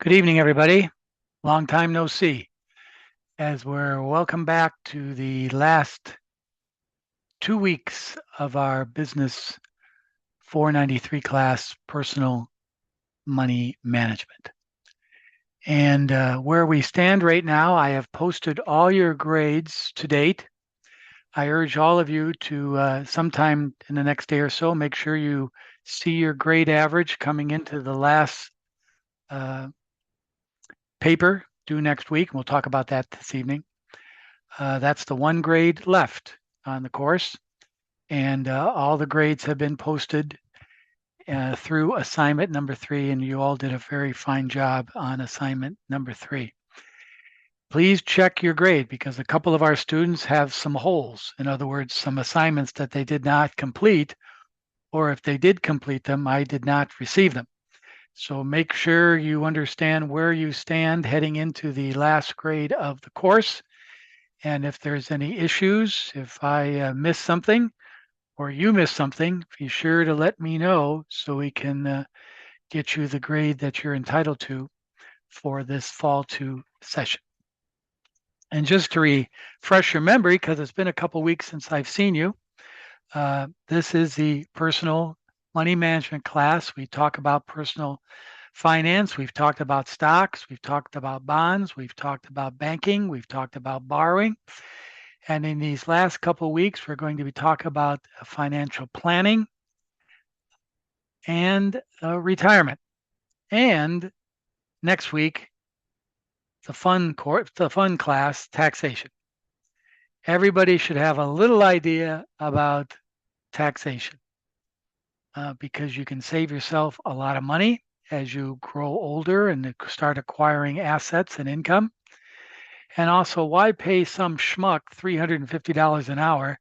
Good evening, everybody. Long time no see. As we're welcome back to the last 2 weeks of our Business 493 class, Personal Money Management. And where we stand right now, I have posted all your grades to date. I urge all of you to sometime in the next day or so, make sure you see your grade average coming into the last uh, paper due next week. We'll talk about that this evening. That's the one grade left on the course, and all the grades have been posted through assignment number 3, and you all did a very fine job on assignment number 3. Please check your grade because a couple of our students have some holes. In other words, some assignments that they did not complete, or if they did complete them, I did not receive them. So make sure you understand where you stand heading into the last grade of the course. And if there's any issues, if I miss something or you miss something, be sure to let me know so we can get you the grade that you're entitled to for this fall 2 session. And just to refresh your memory, because it's been a couple weeks since I've seen you, this is the personal money management class. We talk about personal finance. We've talked about stocks. We've talked about bonds. We've talked about banking. We've talked about borrowing. And in these last couple of weeks, we're going to be talking about financial planning and retirement. And next week, the fun class, taxation. Everybody should have a little idea about taxation because you can save yourself a lot of money as you grow older and start acquiring assets and income. And also, why pay some schmuck $350 an hour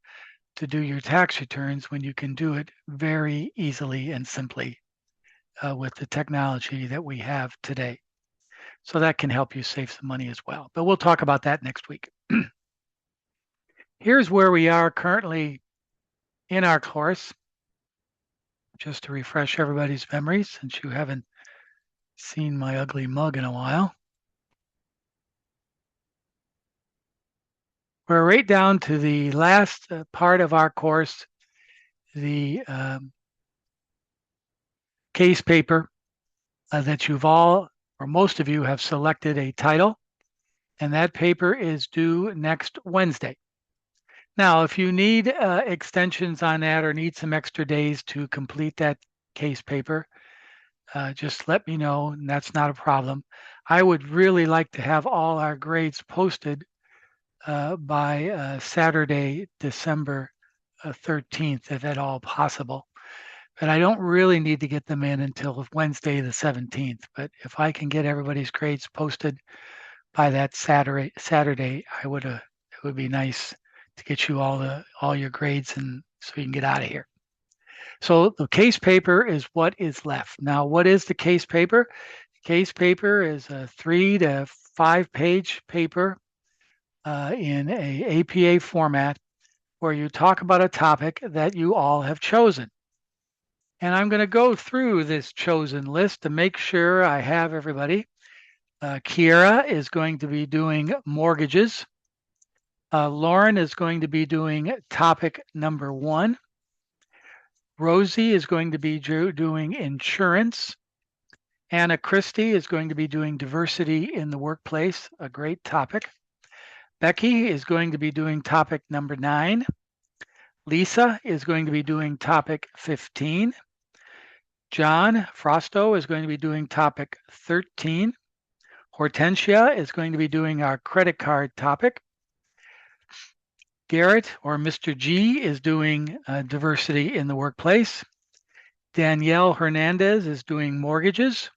to do your tax returns when you can do it very easily and simply with the technology that we have today? So that can help you save some money as well. But we'll talk about that next week. Here's where we are currently in our course, just to refresh everybody's memories since you haven't seen my ugly mug in a while. We're right down to the last part of our course, the case paper that you've all, or most of you, have selected a title, and that paper is due next Wednesday. Now, if you need extensions on that or need some extra days to complete that case paper, just let me know, and that's not a problem. I would really like to have all our grades posted by Saturday, December 13th, if at all possible. But I don't really need to get them in until Wednesday, the 17th. But if I can get everybody's grades posted by that Saturday, I would. It would be nice to get you all your grades, and so you can get out of here. So the case paper is what is left. Now, what is the case paper? The case paper is a 3 to 5 page paper in a APA format where you talk about a topic that you all have chosen. And I'm going to go through this chosen list to make sure I have everybody. Kiera is going to be doing mortgages. Lauren is going to be doing topic number 1. Rosie is going to be doing insurance. Anna Christie is going to be doing diversity in the workplace, a great topic. Becky is going to be doing topic number 9. Lisa is going to be doing topic 15. John Frosto is going to be doing topic 13. Hortensia is going to be doing our credit card topic. Garrett, or Mr. G, is doing diversity in the workplace. Danielle Hernandez is doing mortgages.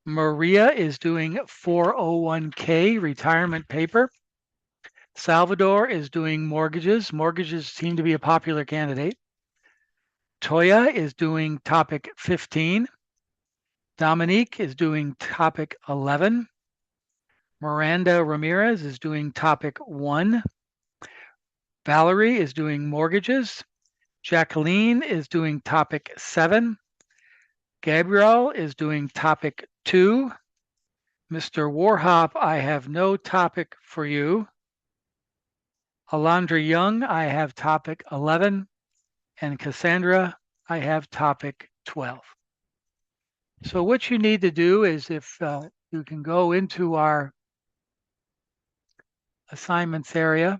Maria is doing 401k retirement paper. Salvador is doing mortgages. Mortgages seem to be a popular candidate. Toya is doing topic 15. Dominique is doing topic 11. Miranda Ramirez is doing topic 1. Valerie is doing mortgages. Jacqueline is doing topic 7. Gabrielle is doing topic 2. Mr. Warhop, I have no topic for you. Alondra Young, I have topic 11. And Cassandra, I have topic 12. So what you need to do is if you can go into our assignments area.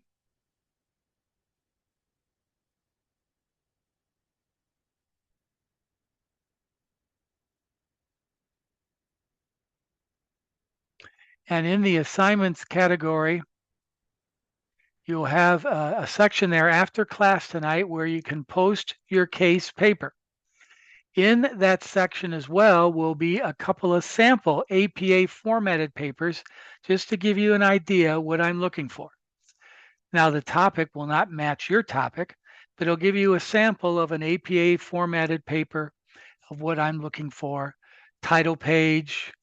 And in the assignments category, you'll have a section there after class tonight where you can post your case paper. In that section as well will be a couple of sample APA formatted papers just to give you an idea what I'm looking for. Now the topic will not match your topic, but it'll give you a sample of an APA formatted paper of what I'm looking for. Title page,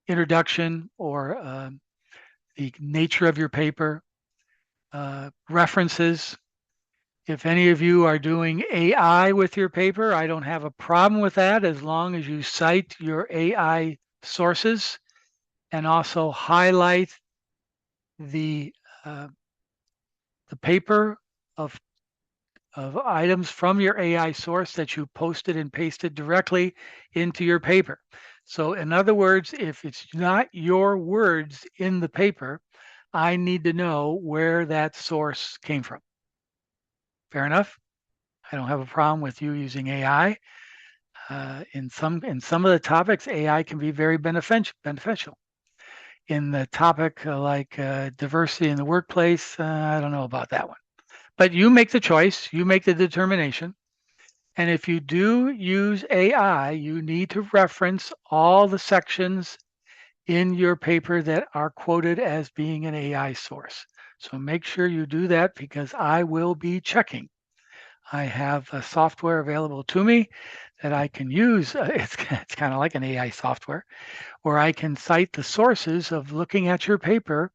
introduction or the nature of your paper, references. If any of you are doing AI with your paper, I don't have a problem with that as long as you cite your AI sources and also highlight the paper of items from your AI source that you posted and pasted directly into your paper. So in other words, if it's not your words in the paper, I need to know where that source came from. Fair enough? I don't have a problem with you using AI. In some of the topics, AI can be very beneficial. In the topic like diversity in the workplace, I don't know about that one. But you make the choice, you make the determination. And if you do use AI, you need to reference all the sections in your paper that are quoted as being an AI source. So make sure you do that because I will be checking. I have a software available to me that I can use. It's kind of like an AI software where I can cite the sources of looking at your paper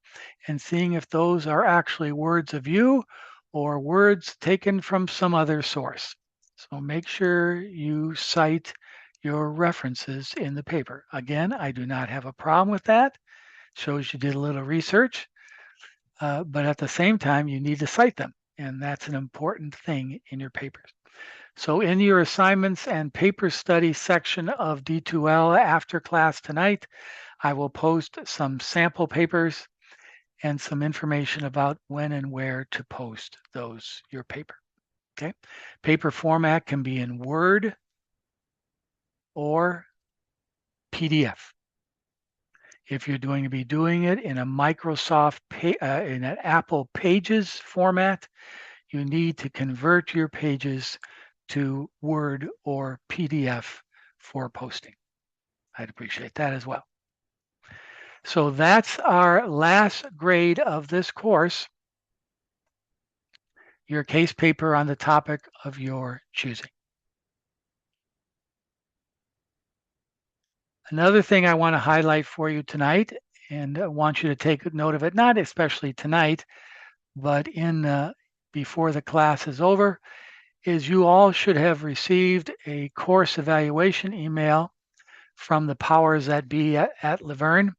and seeing if those are actually words of you or words taken from some other source. So make sure you cite your references in the paper. Again, I do not have a problem with that. Shows you did a little research, but at the same time, you need to cite them. And that's an important thing in your papers. So in your assignments and paper study section of D2L after class tonight, I will post some sample papers and some information about when and where to post your paper. Okay. Paper format can be in Word or PDF. If you're going to be doing it in a Microsoft, in an Apple Pages format, you need to convert your pages to Word or PDF for posting. I'd appreciate that as well. So that's our last grade of this course, your case paper on the topic of your choosing. Another thing I want to highlight for you tonight, and I want you to take note of it, not especially tonight, but before the class is over, is you all should have received a course evaluation email from the powers that be at Laverne.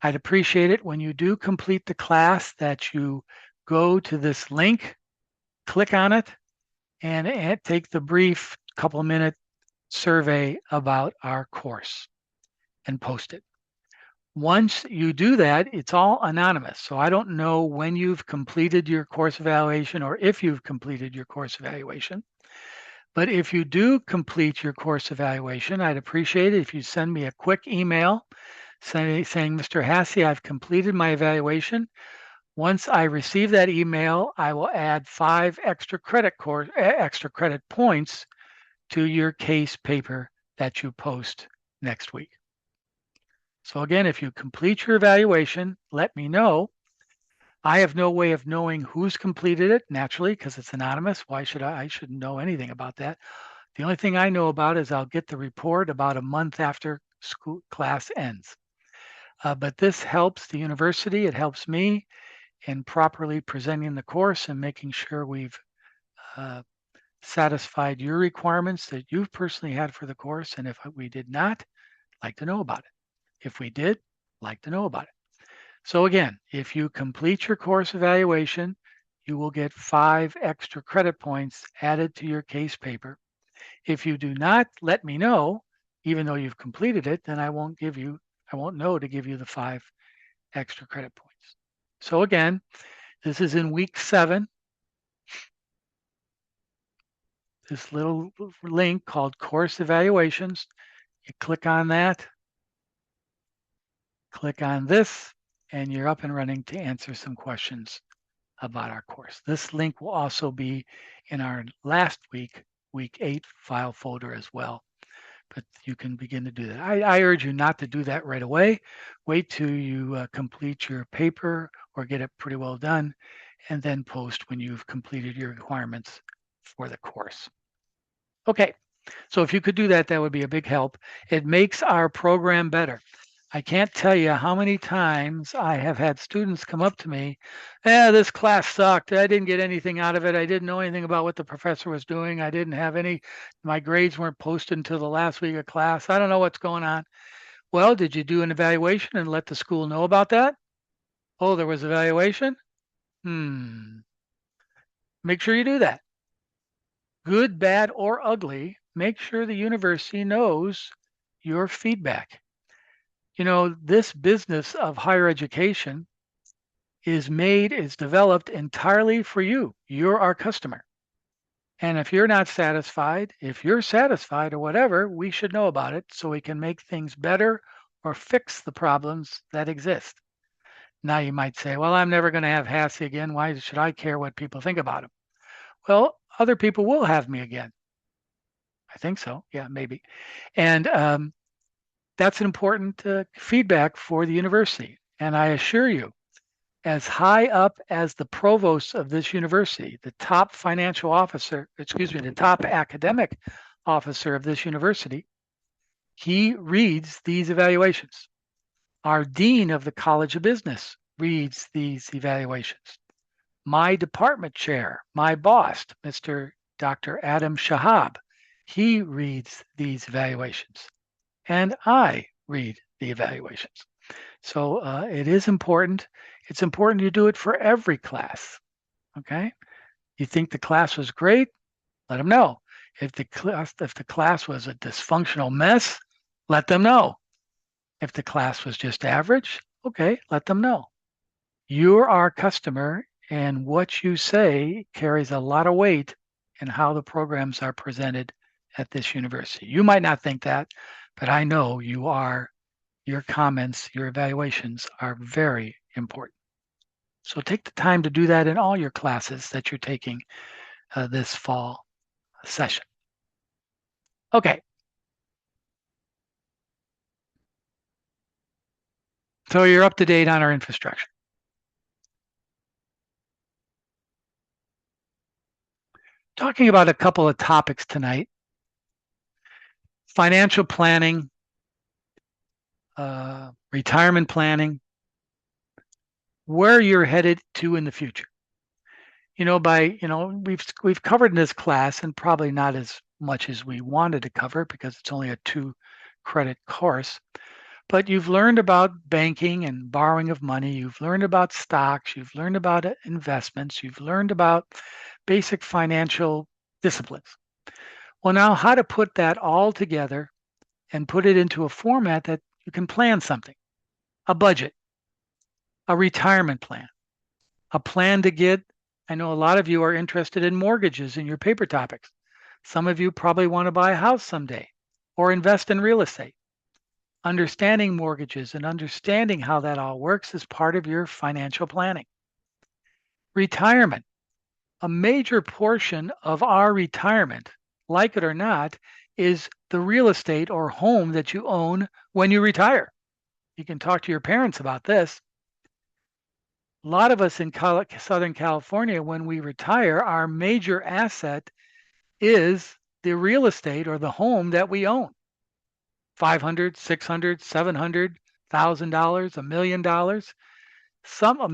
I'd appreciate it when you do complete the class that you go to this link, click on it, and take the brief couple-minute survey about our course and post it. Once you do that, it's all anonymous. So I don't know when you've completed your course evaluation or if you've completed your course evaluation. But if you do complete your course evaluation, I'd appreciate it if you send me a quick email saying, Mr. Hassey, I've completed my evaluation. Once I receive that email, I will add 5 extra credit points to your case paper that you post next week. So again, if you complete your evaluation, let me know. I have no way of knowing who's completed it, naturally, because it's anonymous. Why should I? I shouldn't know anything about that. The only thing I know about is I'll get the report about a month after school class ends. But this helps the university. It helps me in properly presenting the course and making sure we've satisfied your requirements that you've personally had for the course. And if we did not, like to know about it. If we did, like to know about it. So again, if you complete your course evaluation, you will get 5 extra credit points added to your case paper. If you do not let me know, even though you've completed it, then I won't know to give you the 5 extra credit points. So again, this is in week 7. This little link called course evaluations. You click on that, click on this, and you're up and running to answer some questions about our course. This link will also be in our last week 8 file folder as well. But you can begin to do that. I urge you not to do that right away. Wait till you complete your paper or get it pretty well done, and then post when you've completed your requirements for the course. Okay, so if you could do that, that would be a big help. It makes our program better. I can't tell you how many times I have had students come up to me, this class sucked. I didn't get anything out of it. I didn't know anything about what the professor was doing. I didn't have my grades weren't posted until the last week of class. I don't know what's going on. Well, did you do an evaluation and let the school know about that? Oh, there was evaluation? Make sure you do that. Good, bad, or ugly, make sure the university knows your feedback. This business of higher education is developed entirely for you. You're our customer. And if you're not satisfied, if you're satisfied or whatever, we should know about it so we can make things better or fix the problems that exist. Now you might say, well, I'm never going to have HASI again. Why should I care what people think about him? Well, other people will have me again. I think so. Yeah, maybe. And that's an important feedback for the university. And I assure you, as high up as the provost of this university, the top the top academic officer of this university, he reads these evaluations. Our dean of the College of Business reads these evaluations. My department chair, my boss, Dr. Adam Shahab, he reads these evaluations. And I read the evaluations. So it is important. It's important you do it for every class. Okay. You think the class was great? Let them know. If the class was a dysfunctional mess, let them know. If the class was just average, okay, let them know. You're our customer, and what you say carries a lot of weight in how the programs are presented at this university. You might not think that, but I know your comments, your evaluations are very important. So take the time to do that in all your classes that you're taking this fall session. Okay. So you're up to date on our infrastructure. Talking about a couple of topics tonight. Financial planning, retirement planning, where you're headed to in the future. We've covered in this class, and probably not as much as we wanted to cover because it's only a 2-credit course. But you've learned about banking and borrowing of money. You've learned about stocks. You've learned about investments. You've learned about basic financial disciplines. Well, now how to put that all together and put it into a format that you can plan something, a budget, a retirement plan, a plan to get, I know a lot of you are interested in mortgages in your paper topics. Some of you probably want to buy a house someday or invest in real estate. Understanding mortgages and understanding how that all works is part of your financial planning. Retirement. A major portion of our retirement, like it or not, is the real estate or home that you own when you retire. You can talk to your parents about this. A lot of us in Southern California, when we retire, our major asset is the real estate or the home that we own. $500, $600, $700,000, $1 million.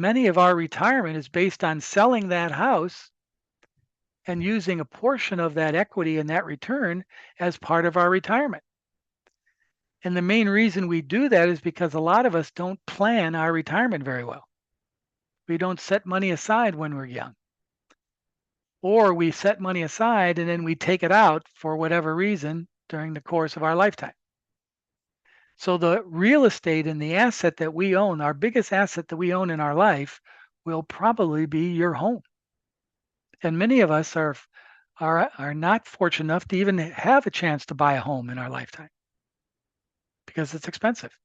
Many of our retirement is based on selling that house and using a portion of that equity and that return as part of our retirement. And the main reason we do that is because a lot of us don't plan our retirement very well. We don't set money aside when we're young. Or we set money aside and then we take it out for whatever reason during the course of our lifetime. So the real estate and the asset that we own, our biggest asset that we own in our life, will probably be your home. And many of us are not fortunate enough to even have a chance to buy a home in our lifetime because it's expensive.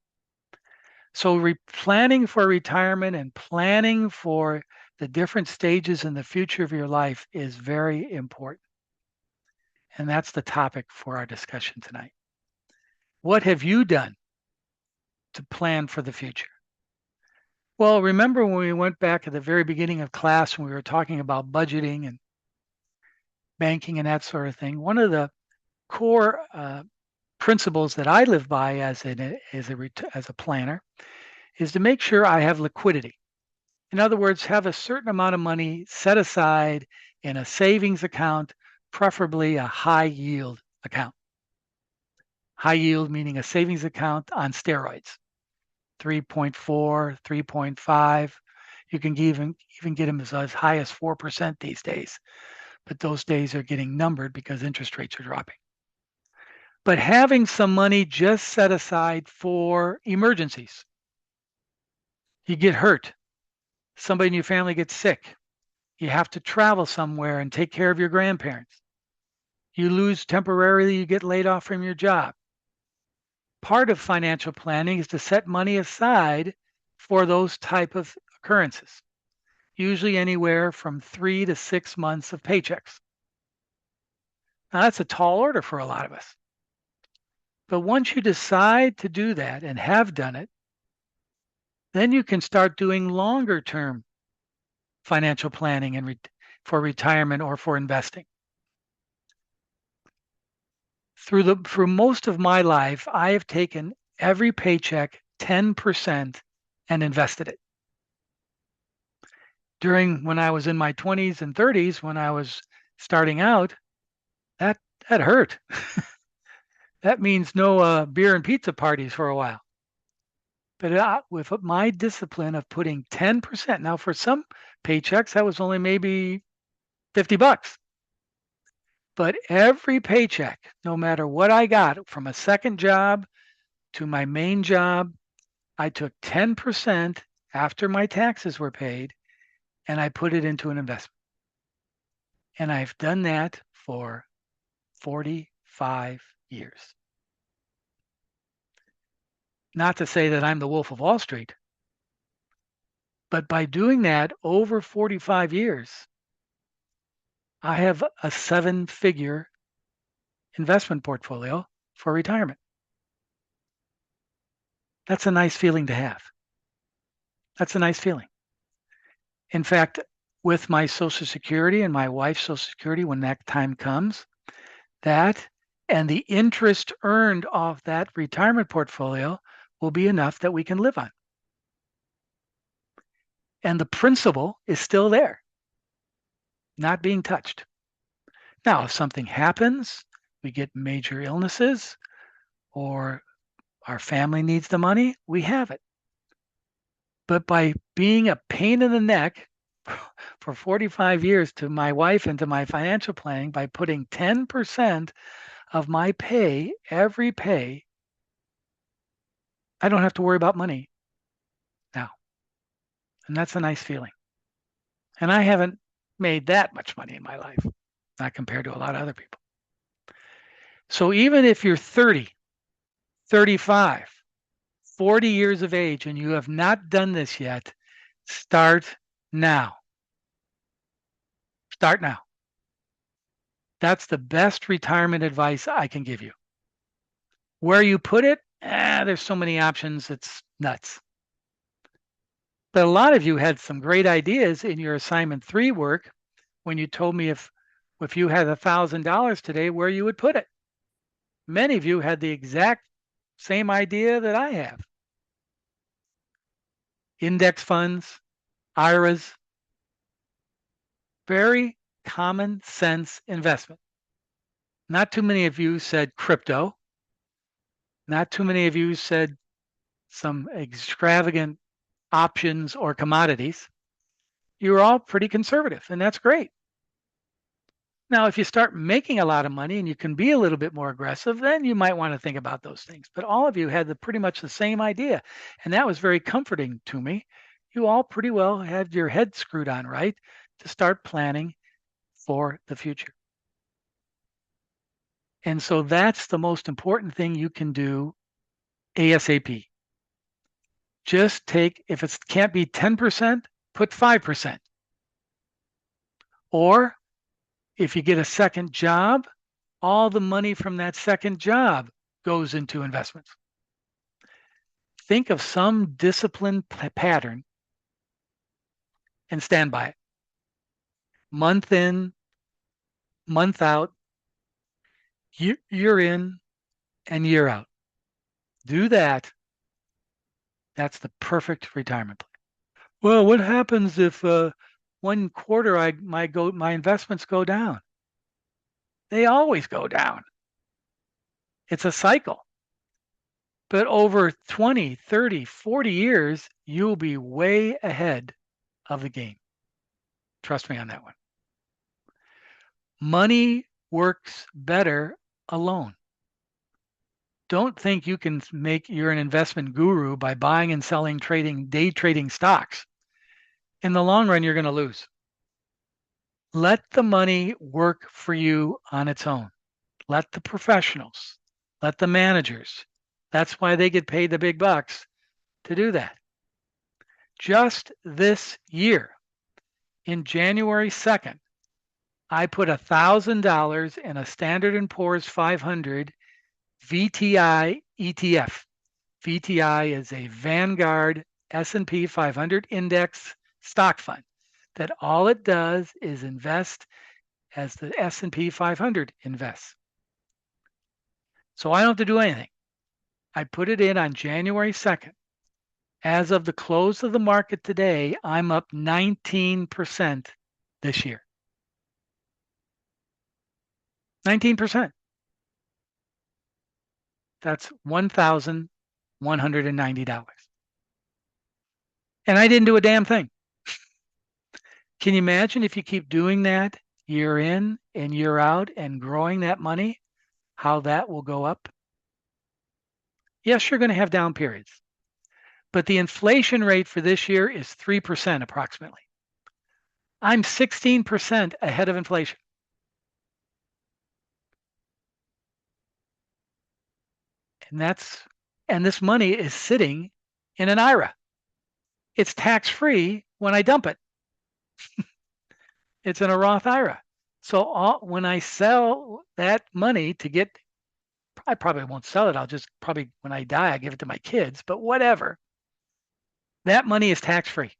So planning for retirement and planning for the different stages in the future of your life is very important. And that's the topic for our discussion tonight. What have you done to plan for the future? Well, remember when we went back at the very beginning of class when we were talking about budgeting and banking and that sort of thing, one of the core principles that I live by as a planner is to make sure I have liquidity. In other words, have a certain amount of money set aside in a savings account, preferably a high yield account. High yield meaning a savings account on steroids, 3.4, 3.5. You can even get them as high as 4% these days, but those days are getting numbered because interest rates are dropping. But having some money just set aside for emergencies. You get hurt. Somebody in your family gets sick. You have to travel somewhere and take care of your grandparents. You lose temporarily, you get laid off from your job. Part of financial planning is to set money aside for those type of occurrences, usually anywhere from 3 to 6 months of paychecks. Now, that's a tall order for a lot of us. But once you decide to do that and have done it, then you can start doing longer term financial planning and for retirement or for investing. Through most of my life, I have taken every paycheck 10% and invested it. When I was in my 20s and 30s, when I was starting out, that hurt. That means no beer and pizza parties for a while. But with my discipline of putting 10%, now for some paychecks, that was only maybe $50. But every paycheck, no matter what I got, from a second job to my main job, I took 10% after my taxes were paid and I put it into an investment. And I've done that for 45 years. Not to say that I'm the Wolf of Wall Street, but by doing that over 45 years, I have a 7-figure investment portfolio for retirement. That's a nice feeling to have. That's a nice feeling. In fact, with my Social Security and my wife's Social Security, when that time comes, that and the interest earned off that retirement portfolio will be enough that we can live on. And the principal is still there, not being touched. Now, if something happens, we get major illnesses, or our family needs the money, we have it. But by being a pain in the neck for 45 years to my wife and to my financial planning, by putting 10% of my pay, every pay, I don't have to worry about money now. And that's a nice feeling. And I haven't made that much money in my life, not compared to a lot of other people. So even if you're 30, 35, 40 years of age and you have not done this yet, start now. Start now. That's the best retirement advice I can give you. Where you put it, there's so many options, it's nuts. But a lot of you had some great ideas in your assignment 3 work when you told me if you had $1,000 today, where you would put it. Many of you had the exact same idea that I have. Index funds, IRAs, very common sense investment. Not too many of you said crypto. Not too many of you said some extravagant options or commodities. You were all pretty conservative, and that's great. Now, if you start making a lot of money and you can be a little bit more aggressive, then you might want to think about those things. But all of you had pretty much the same idea, and that was very comforting to me. You all pretty well had your head screwed on right to start planning for the future. And so that's the most important thing you can do ASAP. Just take, if it can't be 10%, put 5%. Or if you get a second job, all the money from that second job goes into investments. Think of some disciplined pattern and stand by it. Month in, month out, year in, and year out. Do that. That's the perfect retirement plan. Well, what happens if one quarter my investments go down? They always go down. It's a cycle. But over 20, 30, 40 years, you'll be way ahead of the game. Trust me on that one. Money works better alone. Don't think you can you're an investment guru by buying and selling, day trading stocks. In the long run, you're going to lose. Let the money work for you on its own. Let the professionals, let the managers. That's why they get paid the big bucks to do that. Just this year, in January 2nd, I put $1,000 in a Standard & Poor's 500 VTI ETF. VTI is a Vanguard S&P 500 index stock fund that all it does is invest as the S&P 500 invests. So I don't have to do anything. I put it in on January 2nd. As of the close of the market today, I'm up 19% this year. 19%. That's $1,190. And I didn't do a damn thing. Can you imagine if you keep doing that year in and year out and growing that money, how that will go up? Yes, you're going to have down periods, but the inflation rate for this year is 3% approximately. I'm 16% ahead of inflation. And this money is sitting in an IRA. It's tax-free when I dump it. It's in a Roth IRA. So when I sell that money I probably won't sell it. I'll just probably, when I die, I give it to my kids, but whatever. That money is tax-free.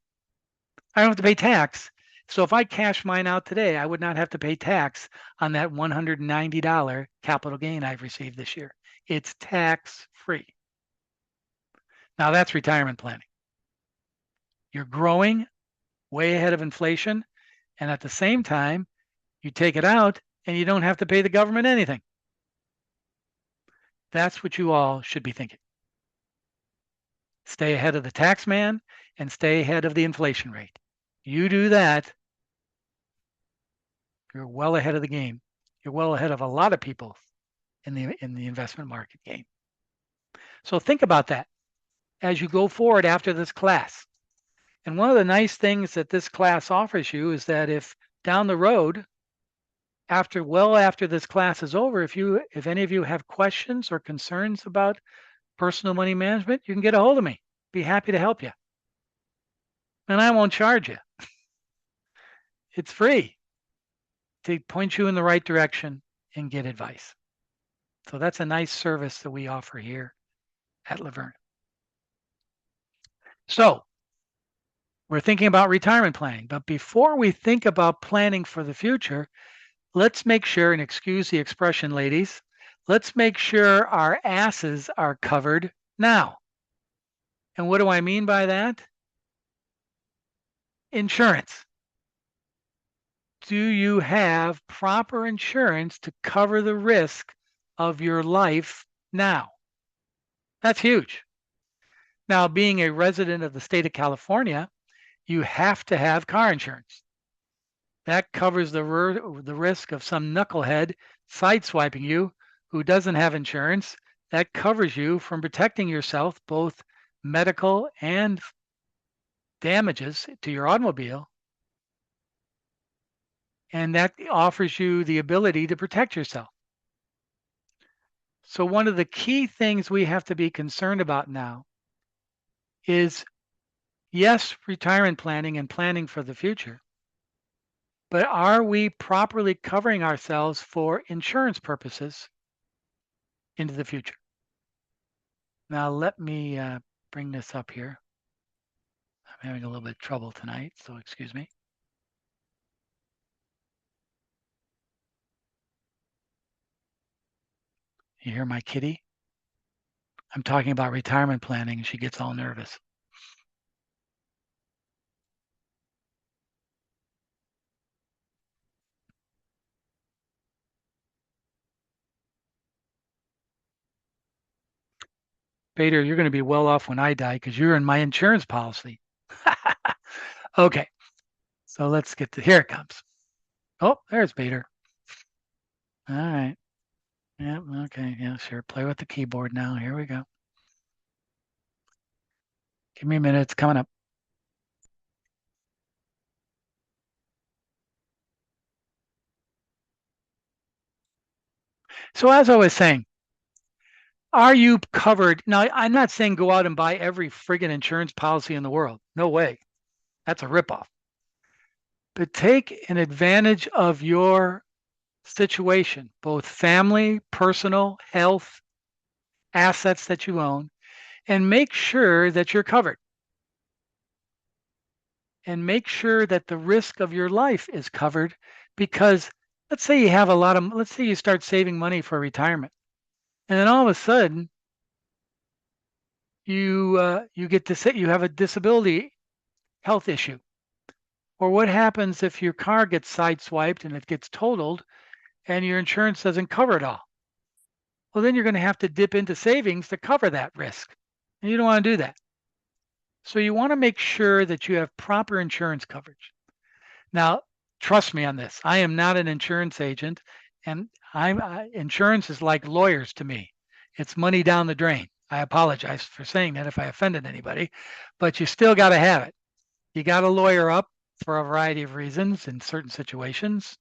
I don't have to pay tax. So if I cash mine out today, I would not have to pay tax on that $190 capital gain I've received this year. It's tax-free. Now that's retirement planning. You're growing way ahead of inflation, and at the same time, you take it out and you don't have to pay the government anything. That's what you all should be thinking. Stay ahead of the tax man and stay ahead of the inflation rate. You do that, you're well ahead of the game. You're well ahead of a lot of people in the investment market game. So think about that as you go forward after this class. And one of the nice things that this class offers you is that if down the road, after this class is over, if any of you have questions or concerns about personal money management, you can get a hold of me. Be happy to help you. And I won't charge you. It's free to point you in the right direction and get advice. So that's a nice service that we offer here at Laverne. So we're thinking about retirement planning, but before we think about planning for the future, let's make sure, and excuse the expression, ladies, let's make sure our asses are covered now. And what do I mean by that? Insurance. Do you have proper insurance to cover the risk of your life now? That's huge. Now, being a resident of the state of California, you have to have car insurance. That covers the risk of some knucklehead sideswiping you who doesn't have insurance. That covers you from protecting yourself, both medical and damages to your automobile. And that offers you the ability to protect yourself. So, one of the key things we have to be concerned about now is yes, retirement planning and planning for the future, but are we properly covering ourselves for insurance purposes into the future? Now, let me bring this up here. I'm having a little bit of trouble tonight, so excuse me. You hear my kitty? I'm talking about retirement planning and she gets all nervous. Bader, you're going to be well off when I die because you're in my insurance policy. Okay, so let's get to, here it comes. Oh, there's Bader. All right. Yeah, okay. Yeah, sure. Play with the keyboard now. Here we go. Give me a minute. It's coming up. So as I was saying, are you covered? Now, I'm not saying go out and buy every friggin' insurance policy in the world. No way. That's a ripoff. But take an advantage of your situation, both family, personal, health, assets that you own, and make sure that you're covered. And make sure that the risk of your life is covered because let's say you have a lot of, let's say you start saving money for retirement. And then all of a sudden, you get to say you have a disability health issue. Or what happens if your car gets sideswiped and it gets totaled and your insurance doesn't cover it all? Well, then you're going to have to dip into savings to cover that risk. And you don't want to do that. So you want to make sure that you have proper insurance coverage. Now, trust me on this. I am not an insurance agent, and insurance is like lawyers to me. It's money down the drain. I apologize for saying that if I offended anybody, but you still got to have it. You got to lawyer up for a variety of reasons in certain situations,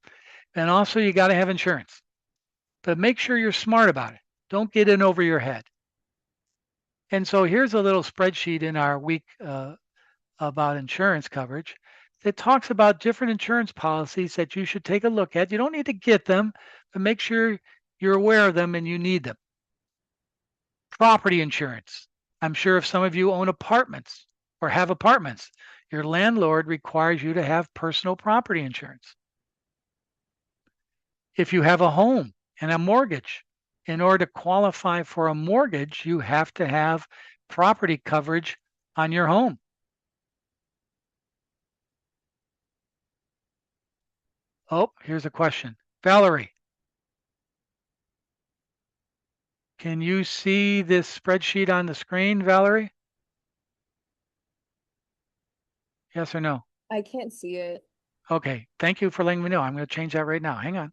and also you got to have insurance. But make sure you're smart about it. Don't get in over your head. And so here's a little spreadsheet in our week about insurance coverage that talks about different insurance policies that you should take a look at. You don't need to get them, but make sure you're aware of them and you need them. Property insurance. I'm sure if some of you own apartments or have apartments, your landlord requires you to have personal property insurance. If you have a home and a mortgage, in order to qualify for a mortgage, you have to have property coverage on your home. Oh, here's a question. Valerie, can you see this spreadsheet on the screen, Valerie? Yes or no? I can't see it. Okay, thank you for letting me know. I'm going to change that right now. Hang on.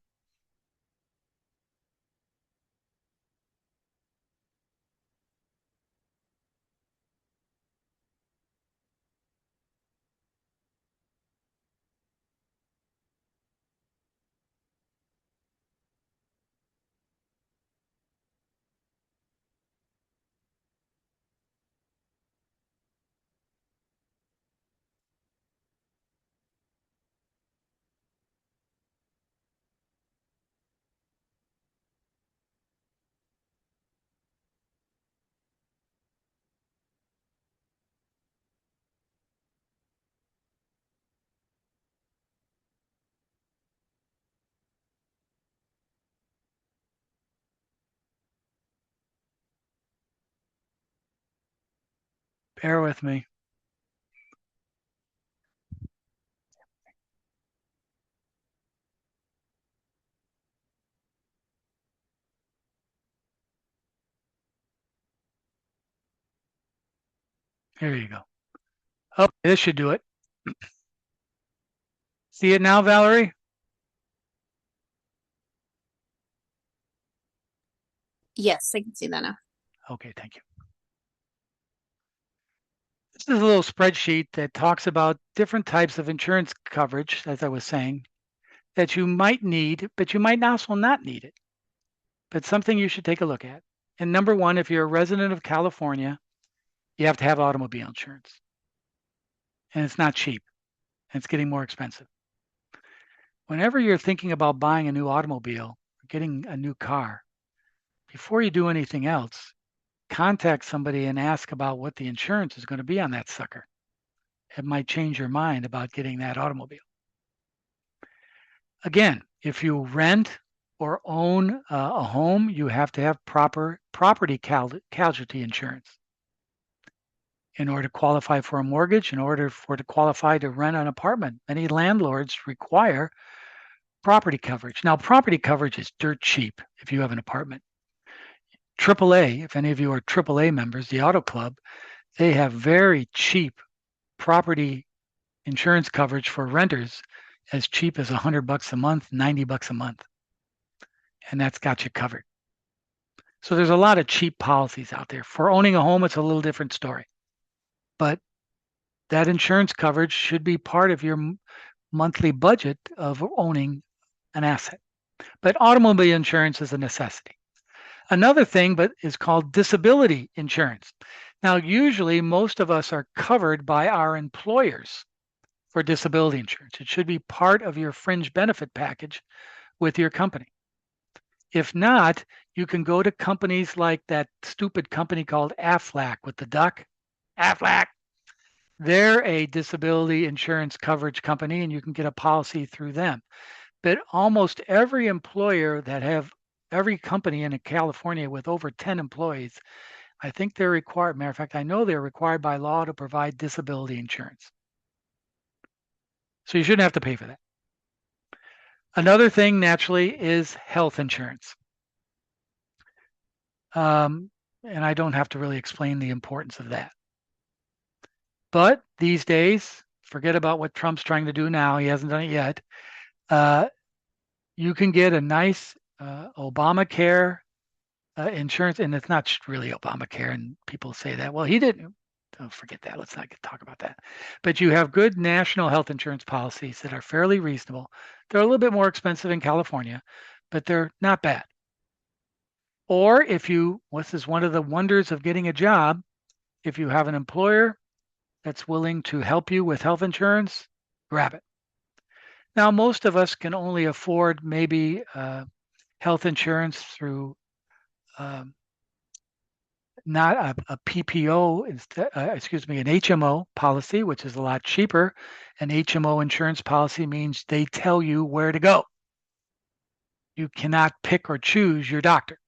Bear with me. There you go. Oh, this should do it. See it now, Valerie? Yes, I can see that now. Okay, thank you. This is a little spreadsheet that talks about different types of insurance coverage, as I was saying, that you might need, but you might also not need it. But something you should take a look at. And number one, if you're a resident of California, you have to have automobile insurance. And it's not cheap, and it's getting more expensive. Whenever you're thinking about buying a new automobile or getting a new car, before you do anything else, contact somebody and ask about what the insurance is going to be on that sucker. It might change your mind about getting that automobile. Again, if you rent or own a home, you have to have proper property casualty insurance. In order to qualify for a mortgage, in order to qualify to rent an apartment, many landlords require property coverage. Now, property coverage is dirt cheap if you have an apartment. AAA, if any of you are AAA members, the Auto Club, they have very cheap property insurance coverage for renters, as cheap as $100 a month, $90 a month. And that's got you covered. So there's a lot of cheap policies out there. For owning a home, it's a little different story. But that insurance coverage should be part of your monthly budget of owning an asset. But automobile insurance is a necessity. Another thing but is called disability insurance. Now, usually most of us are covered by our employers for disability insurance. It should be part of your fringe benefit package with your company. If not, you can go to companies like that stupid company called Aflac with the duck. Aflac. They're a disability insurance coverage company, and you can get a policy through them. But almost every employer that have every company in California with over 10 employees, I think they're required. Matter of fact, I know they're required by law to provide disability insurance. So you shouldn't have to pay for that. Another thing, naturally, is health insurance. And I don't have to really explain the importance of that. But these days, forget about what Trump's trying to do now. He hasn't done it yet. You can get a nice Obamacare insurance, and it's not really Obamacare. And people say that, well, he didn't. Oh, forget that. Let's not talk about that. But you have good national health insurance policies that are fairly reasonable. They're a little bit more expensive in California, but they're not bad. Or if you, this is one of the wonders of getting a job, if you have an employer that's willing to help you with health insurance, grab it. Now, most of us can only afford maybe health insurance through not a PPO, excuse me, an HMO policy, which is a lot cheaper. An HMO insurance policy means they tell you where to go. You cannot pick or choose your doctor.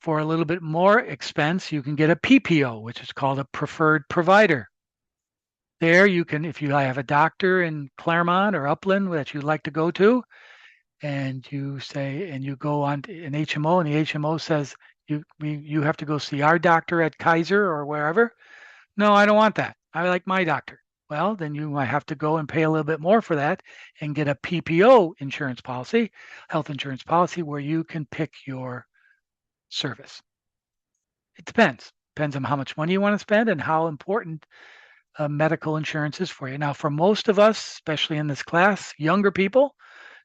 For a little bit more expense, you can get a PPO, which is called a preferred provider. There you can, if you have a doctor in Claremont or Upland that you'd like to go to, and you say, and you go on an HMO, and the HMO says you have to go see our doctor at Kaiser or wherever. No, I don't want that. I like my doctor. Well, then you might have to go and pay a little bit more for that and get a PPO insurance policy, health insurance policy, where you can pick your service. It depends. Depends on how much money you want to spend and how important medical insurance is for you. Now, for most of us, especially in this class, younger people,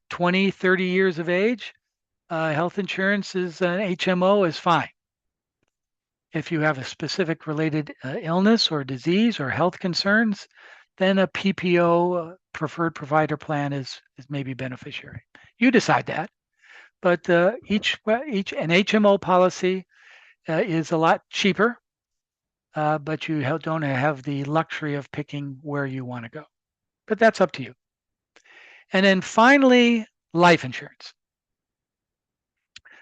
20, 30 years of age, health insurance is an HMO is fine. If you have a specific related illness or disease or health concerns, then a PPO preferred provider plan is maybe beneficiary. You decide that, but each an HMO policy is a lot cheaper, but you don't have the luxury of picking where you want to go. But that's up to you. And then finally, life insurance.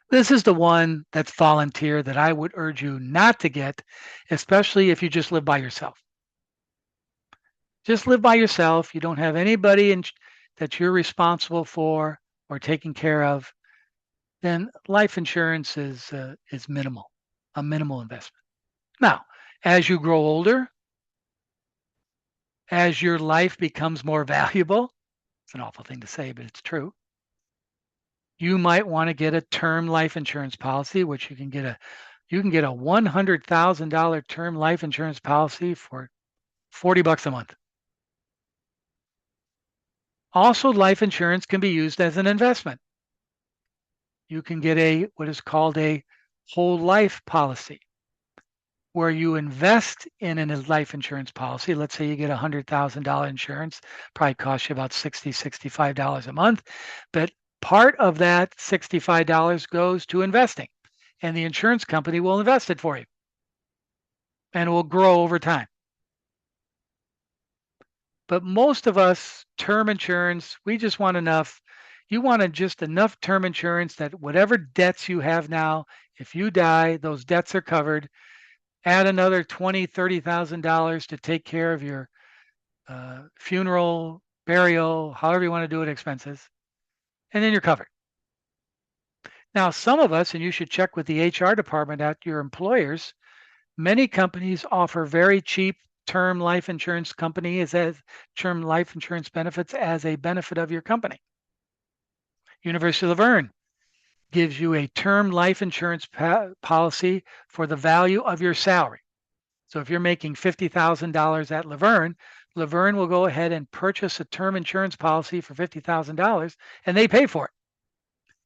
This is the one that's volunteer that I would urge you not to get, especially if you just live by yourself. Just live by yourself. You don't have anybody that you're responsible for or taking care of. Then life insurance is minimal, a minimal investment. Now, As you grow older, as your life becomes more valuable, it's an awful thing to say, but it's true. You might want to get a term life insurance policy, which you can get a $100,000 term life insurance policy for $40 a month. Also, life insurance can be used as an investment. You can get what is called a whole life policy, where you invest in a life insurance policy. Let's say you get $100,000 insurance, probably costs you about $65 a month, but part of that $65 goes to investing, and the insurance company will invest it for you, and it will grow over time. But most of us, term insurance, we just want enough. You want just enough term insurance that whatever debts you have now, if you die, those debts are covered. Add another $20,000, $30,000 to take care of your funeral, burial, however you want to do it, expenses, and then you're covered. Now, some of us, and you should check with the HR department at your employers, many companies offer very cheap term life insurance term life insurance benefits as a benefit of your company. University of Laverne gives you a term life insurance policy for the value of your salary. So if you're making $50,000 at Laverne, Laverne will go ahead and purchase a term insurance policy for $50,000, and they pay for it.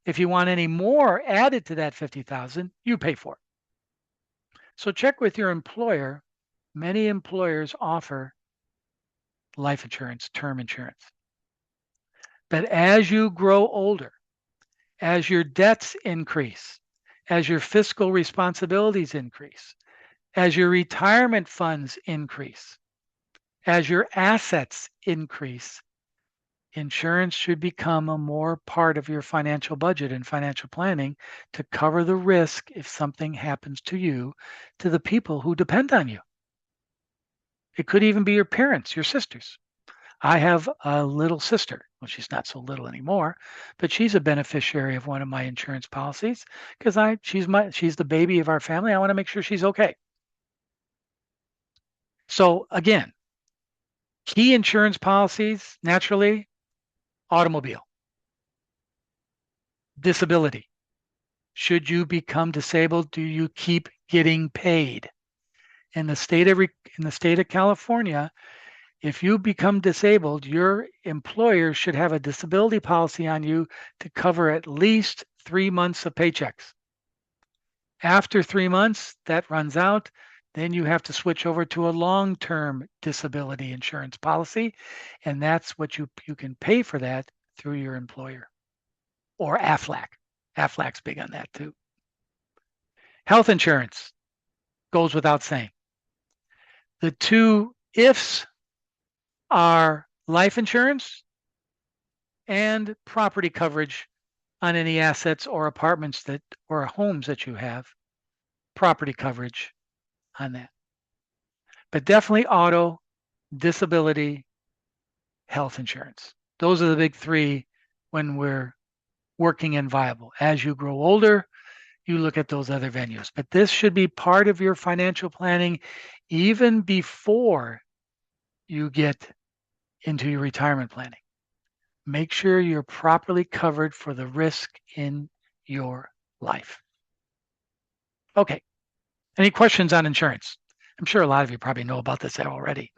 If you want any more added to that $50,000, you pay for it. So check with your employer. Many employers offer life insurance, term insurance. But as you grow older, as your debts increase, as your fiscal responsibilities increase, as your retirement funds increase, as your assets increase, insurance should become a more part of your financial budget and financial planning to cover the risk if something happens to you, to the people who depend on you. It could even be your parents, your sisters. I have a little sister. Well, she's not so little anymore, but she's a beneficiary of one of my insurance policies because she's the baby of our family. I want to make sure she's okay. So again, key insurance policies, naturally, automobile, disability. Should you become disabled, do you keep getting paid? In the state of California, if you become disabled, your employer should have a disability policy on you to cover at least 3 months of paychecks. After 3 months, that runs out. Then you have to switch over to a long-term disability insurance policy, and that's what you can pay for that through your employer or AFLAC. AFLAC's big on that too. Health insurance goes without saying. The two ifs are life insurance and property coverage on any assets or apartments or homes that you have. Property coverage on that. But definitely auto, disability, health insurance. Those are the big three when we're working and viable. As you grow older, you look at those other venues. But this should be part of your financial planning even before you get into your retirement planning. Make sure you're properly covered for the risk in your life. Okay. Any questions on insurance? I'm sure a lot of you probably know about this already.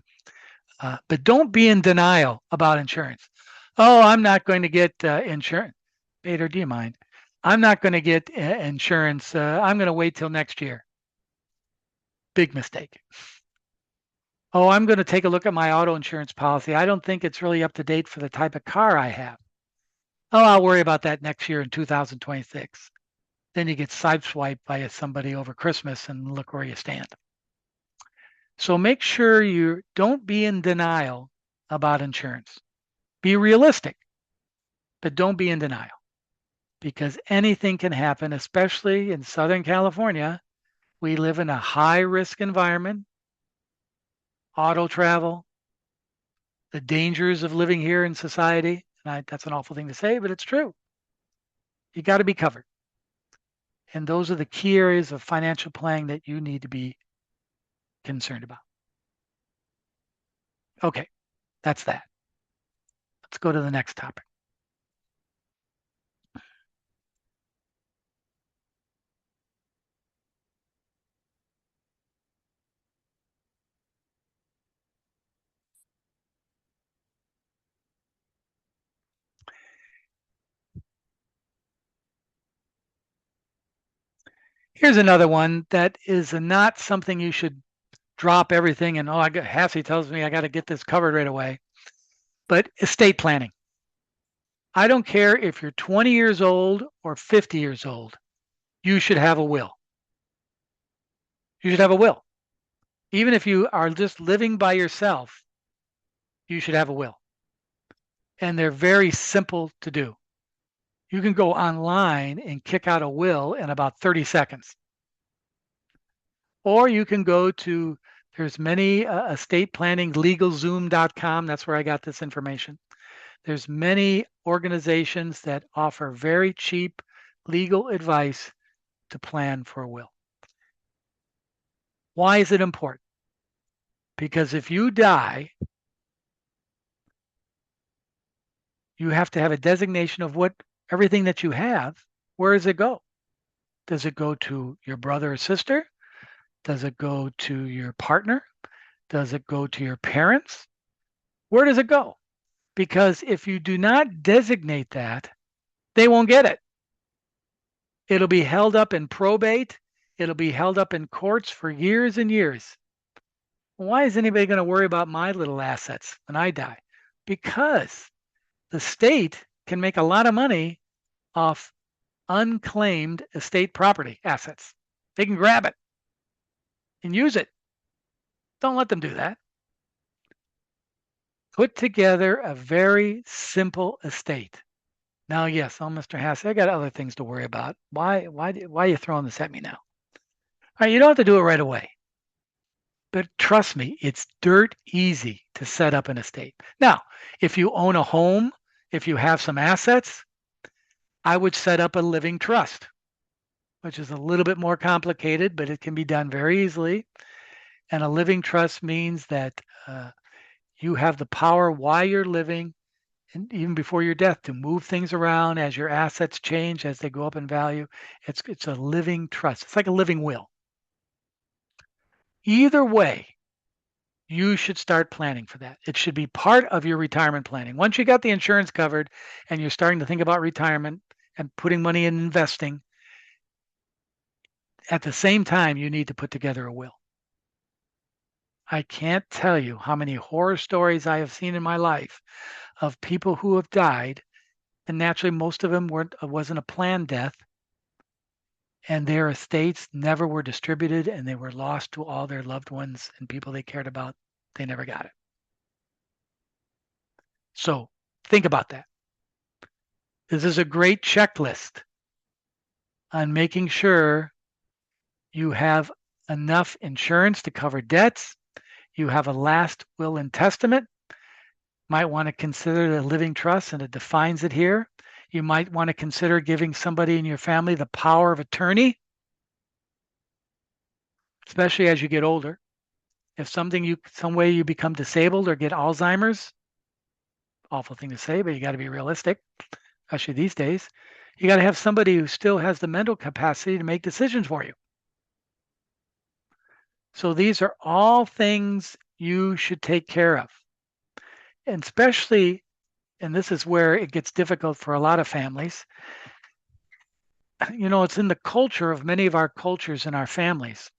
But don't be in denial about insurance. Oh, I'm not going to get insurance. Bader, do you mind? I'm not going to get insurance. I'm going to wait till next year. Big mistake. Oh, I'm going to take a look at my auto insurance policy. I don't think it's really up to date for the type of car I have. Oh, I'll worry about that next year in 2026. Then you get sideswiped by somebody over Christmas and look where you stand. So make sure you don't be in denial about insurance. Be realistic, but don't be in denial because anything can happen, especially in Southern California. We live in a high risk environment, auto travel, the dangers of living here in society. And that's an awful thing to say, but it's true. You got to be covered. And those are the key areas of financial planning that you need to be concerned about. Okay, that's that. Let's go to the next topic. Here's another one that is not something you should drop everything and, Hassie tells me I got to get this covered right away. But estate planning. I don't care if you're 20 years old or 50 years old, you should have a will. You should have a will. Even if you are just living by yourself, you should have a will. And they're very simple to do. You can go online and kick out a will in about 30 seconds. Or you can go to, there's many estate planning, legalzoom.com. That's where I got this information. There's many organizations that offer very cheap legal advice to plan for a will. Why is it important? Because if you die, you have to have a designation of what everything that you have. Where does it go? Does it go to your brother or sister? Does it go to your partner? Does it go to your parents? Where does it go? Because if you do not designate that, they won't get it. It'll be held up in probate. It'll be held up in courts for years and years. Why is anybody going to worry about my little assets when I die? Because the state can make a lot of money off unclaimed estate property assets. They can grab it and use it. Don't let them do that. Put together a very simple estate. Now, yes, Mr. Hassie, I got other things to worry about. Why are you throwing this at me now? All right, you don't have to do it right away. But trust me, it's dirt easy to set up an estate. Now, if you own a home, if you have some assets, I would set up a living trust, which is a little bit more complicated, but it can be done very easily. And a living trust means that you have the power while you're living and even before your death to move things around as your assets change, as they go up in value. It's a living trust. It's like a living will. Either way, you should start planning for that. It should be part of your retirement planning. Once you got the insurance covered and you're starting to think about retirement and putting money in investing, at the same time, you need to put together a will. I can't tell you how many horror stories I have seen in my life of people who have died, and naturally most of them wasn't a planned death, and their estates never were distributed, and they were lost to all their loved ones and people they cared about. They never got it. So think about that. This is a great checklist on making sure you have enough insurance to cover debts. You have a last will and testament. Might want to consider the living trust, and it defines it here. You might want to consider giving somebody in your family the power of attorney, especially as you get older. If some way you become disabled or get Alzheimer's, awful thing to say, but you got to be realistic, especially these days. You got to have somebody who still has the mental capacity to make decisions for you. So these are all things you should take care of. And especially, and this is where it gets difficult for a lot of families, it's in the culture of many of our cultures and our families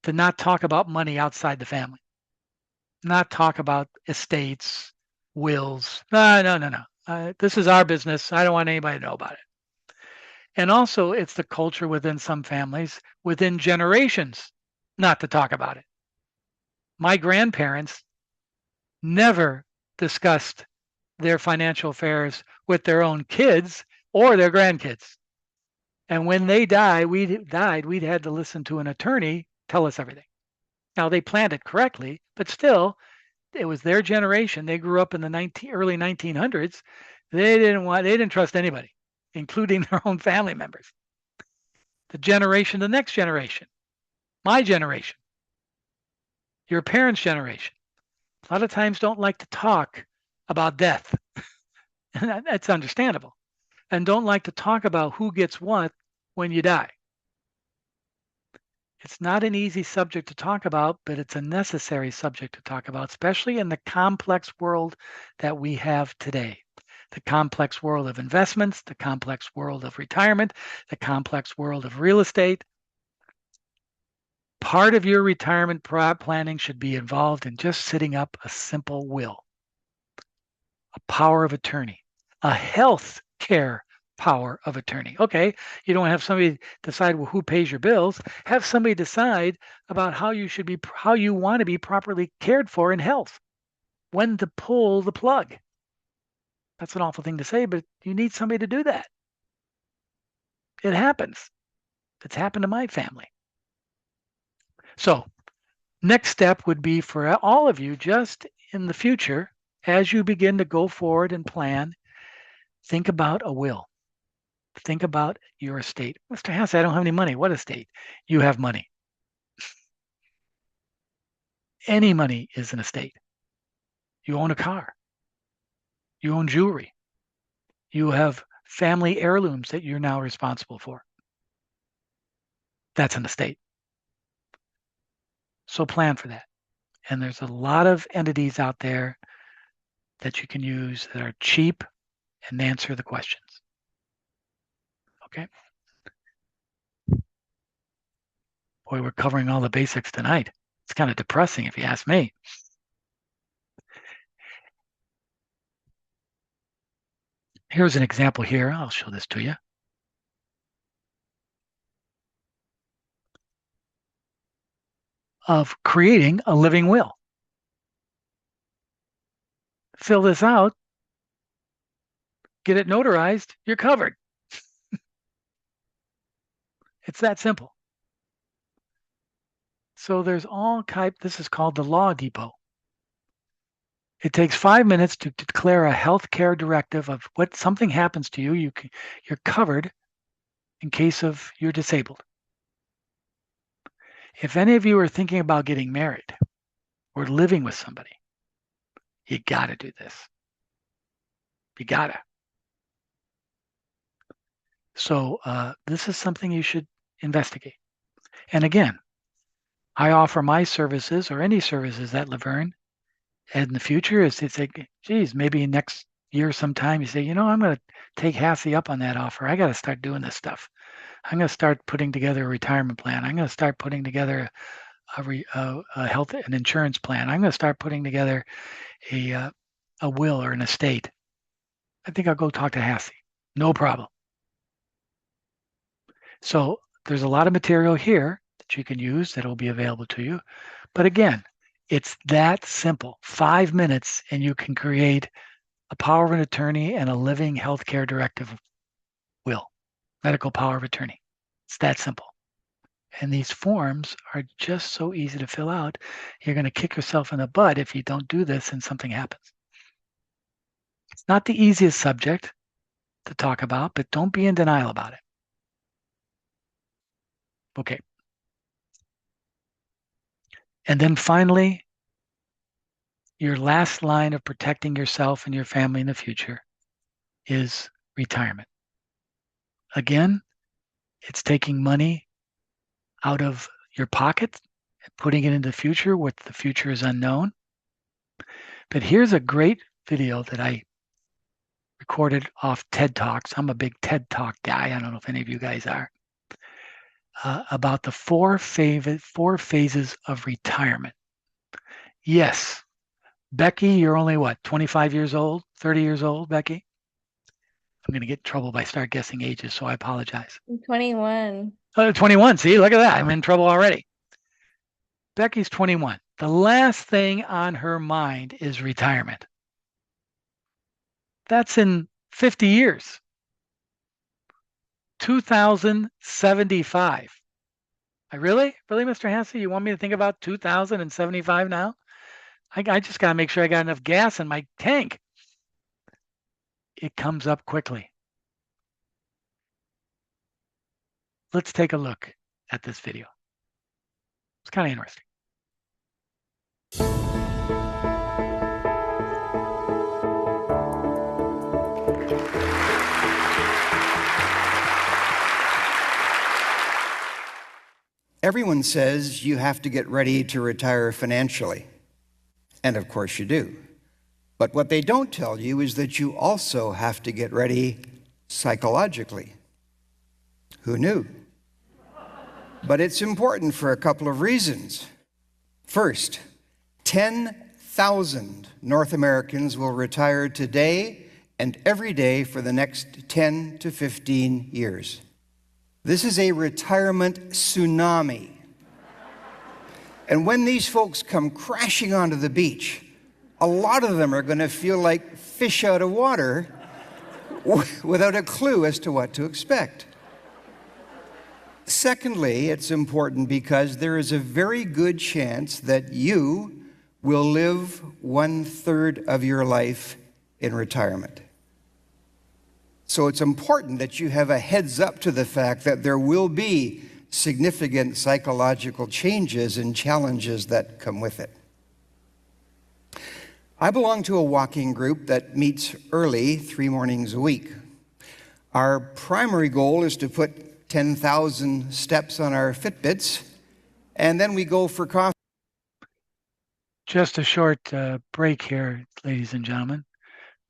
to not talk about money outside the family, not talk about estates, wills. No. This is our business. I don't want anybody to know about it. And also, it's the culture within some families, within generations, not to talk about it. My grandparents never discussed their financial affairs with their own kids or their grandkids. And when they died, we'd had to listen to an attorney tell us everything. Now, they planned it correctly, but still, it was their generation. They grew up in the early 1900s. They didn't trust anybody, including their own family members. The next generation, my generation, Your parents' generation, a lot of times don't like to talk about death. And that's understandable. And don't like to talk about who gets what when you die. It's not an easy subject to talk about, but it's a necessary subject to talk about, especially in the complex world that we have today. The complex world of investments, the complex world of retirement, the complex world of real estate. Part of your retirement planning should be involved in just setting up a simple will, a power of attorney, a health care power of attorney. Okay, you don't have somebody decide who pays your bills. Have somebody decide about how you want to be properly cared for in health. When to pull the plug. That's an awful thing to say, but you need somebody to do that. It happens. It's happened to my family. So, next step would be for all of you, just in the future, as you begin to go forward and plan, think about a will. Think about your estate. Mr. Hass, I don't have any money. What estate? You have money. Any money is an estate. You own a car. You own jewelry. You have family heirlooms that you're now responsible for. That's an estate. So plan for that. And there's a lot of entities out there that you can use that are cheap and answer the questions. Okay. Boy, we're covering all the basics tonight. It's kind of depressing if you ask me. Here's an example here. I'll show this to you. Of creating a living will. Fill this out, get it notarized, you're covered. It's that simple. So there's all type, this is called the Law Depot. It takes 5 minutes to declare a healthcare directive of what something happens to you, you're covered in case of you're disabled. If any of you are thinking about getting married or living with somebody, you gotta do this. You gotta. So this is something you should investigate. And again, I offer my services or any services at Laverne. And in the future, it's like, geez, maybe next year sometime you say, I'm going to take Hassie up on that offer. I got to start doing this stuff. I'm going to start putting together a retirement plan. I'm going to start putting together a health and insurance plan. I'm going to start putting together a will or an estate. I think I'll go talk to Hassie. No problem. So there's a lot of material here that you can use that will be available to you. But again, it's that simple. 5 minutes and you can create a power of an attorney and a living healthcare directive will, medical power of attorney. It's that simple. And these forms are just so easy to fill out. You're going to kick yourself in the butt if you don't do this and something happens. It's not the easiest subject to talk about, but don't be in denial about it. Okay. And then finally, your last line of protecting yourself and your family in the future is retirement. Again, it's taking money out of your pocket and putting it into the future, what the future is unknown. But here's a great video that I recorded off TED Talks. I'm a big TED Talk guy. I don't know if any of you guys are. About the four phases of retirement. Yes, Becky, you're only what, 25 years old, 30 years old, Becky? I'm going to get in trouble if I start guessing ages, so I apologize. I'm 21. 21, see, look at that. I'm in trouble already. Becky's 21. The last thing on her mind is retirement. That's in 50 years. 2075. Really, Mr. Hassey, you want me to think about 2075 now? I just got to make sure I got enough gas in my tank. It comes up quickly. Let's take a look at this video. It's kind of interesting. Everyone says you have to get ready to retire financially. And of course you do. But what they don't tell you is that you also have to get ready psychologically. Who knew? But it's important for a couple of reasons. First, 10,000 North Americans will retire today and every day for the next 10 to 15 years. This is a retirement tsunami. And when these folks come crashing onto the beach, a lot of them are going to feel like fish out of water without a clue as to what to expect. Secondly, it's important because there is a very good chance that you will live 1/3 of your life in retirement. So it's important that you have a heads up to the fact that there will be significant psychological changes and challenges that come with it. I belong to a walking group that meets early 3 mornings a week. Our primary goal is to put 10,000 steps on our Fitbits, and then we go for coffee. Just a short break here, ladies and gentlemen.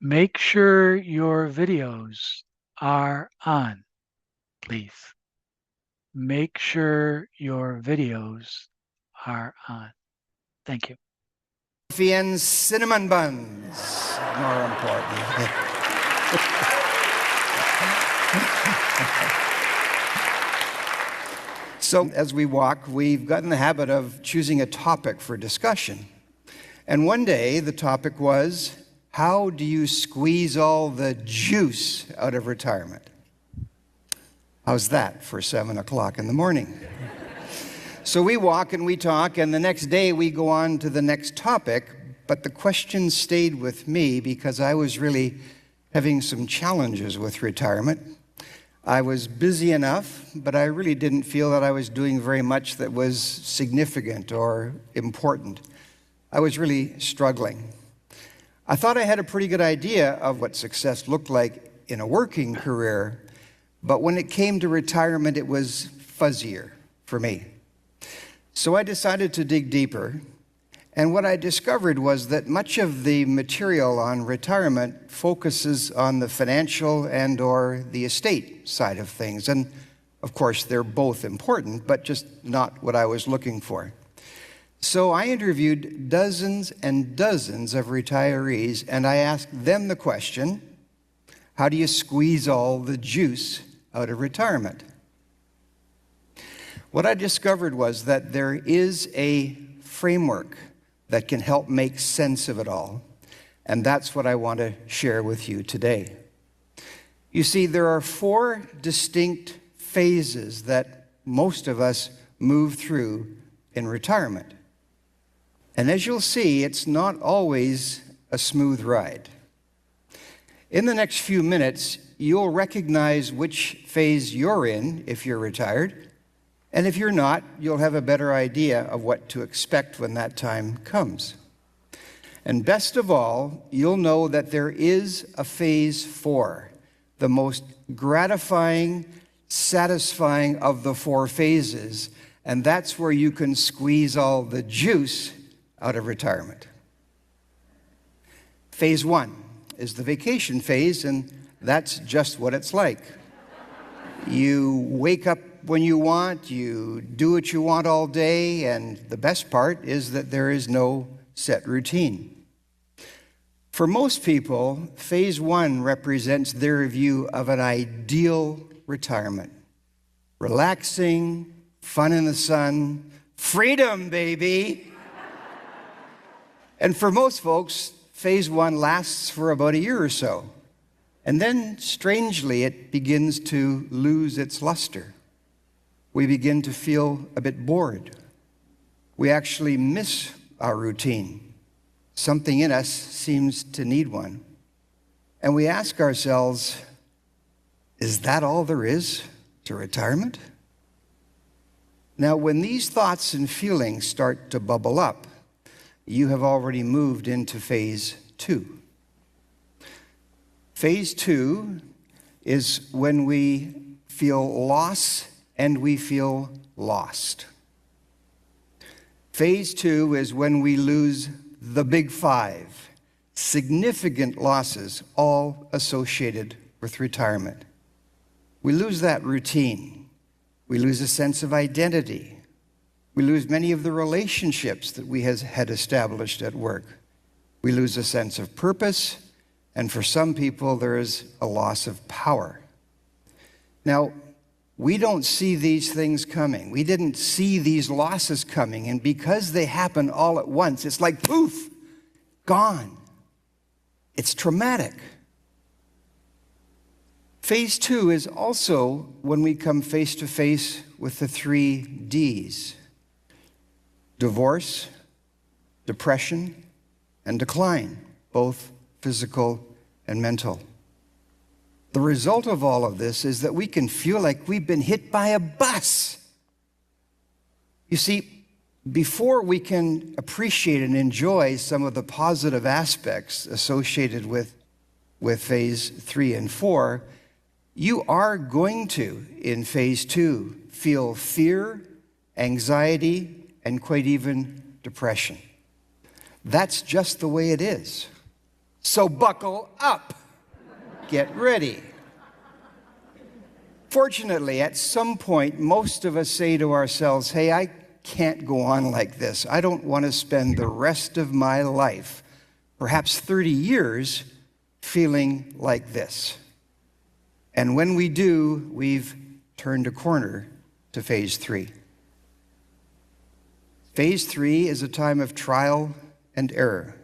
Make sure your videos are on, please. Make sure your videos are on. Thank you. Coffee and cinnamon buns, more important. So as we walk, we've got in the habit of choosing a topic for discussion. And one day the topic was, how do you squeeze all the juice out of retirement? How's that for 7 o'clock in the morning? So we walk and we talk, and the next day we go on to the next topic, but the question stayed with me because I was really having some challenges with retirement. I was busy enough, but I really didn't feel that I was doing very much that was significant or important. I was really struggling. I thought I had a pretty good idea of what success looked like in a working career, but when it came to retirement, it was fuzzier for me. So I decided to dig deeper, and what I discovered was that much of the material on retirement focuses on the financial and or the estate side of things. And of course, they're both important, but just not what I was looking for. So I interviewed dozens and dozens of retirees, and I asked them the question, how do you squeeze all the juice out of retirement? What I discovered was that there is a framework that can help make sense of it all, and that's what I want to share with you today. You see, there are 4 distinct phases that most of us move through in retirement. And as you'll see, it's not always a smooth ride. In the next few minutes, you'll recognize which phase you're in if you're retired. And if you're not, you'll have a better idea of what to expect when that time comes. And best of all, you'll know that there is a phase 4, the most gratifying, satisfying of the 4 phases, and that's where you can squeeze all the juice out of retirement. Phase 1 is the vacation phase, and that's just what it's like. You wake up when you want, you do what you want all day, and the best part is that there is no set routine. For most people, phase 1 represents their view of an ideal retirement. Relaxing, fun in the sun, freedom, baby. And for most folks, phase 1 lasts for about a year or so. And then, strangely, it begins to lose its luster. We begin to feel a bit bored. We actually miss our routine. Something in us seems to need one. And we ask ourselves, is that all there is to retirement? Now, when these thoughts and feelings start to bubble up, you have already moved into phase 2. Phase 2 is when we feel loss and we feel lost. Phase 2 is when we lose the big five, significant losses, all associated with retirement. We lose that routine. We lose a sense of identity. We lose many of the relationships that we had established at work. We lose a sense of purpose, and for some people, there is a loss of power. Now, we don't see these things coming. We didn't see these losses coming, and because they happen all at once, it's like poof, gone. It's traumatic. Phase 2 is also when we come face to face with the 3 Ds: divorce, depression, and decline, both physical and mental. The result of all of this is that we can feel like we've been hit by a bus. You see, before we can appreciate and enjoy some of the positive aspects associated with phase 3 and 4, you are going to, in phase 2, feel fear, anxiety, and quite even depression. That's just the way it is. So buckle up. Get ready. Fortunately, at some point, most of us say to ourselves, hey, I can't go on like this. I don't want to spend the rest of my life, perhaps 30 years, feeling like this. And when we do, we've turned a corner to phase 3. Phase 3 is a time of trial and error.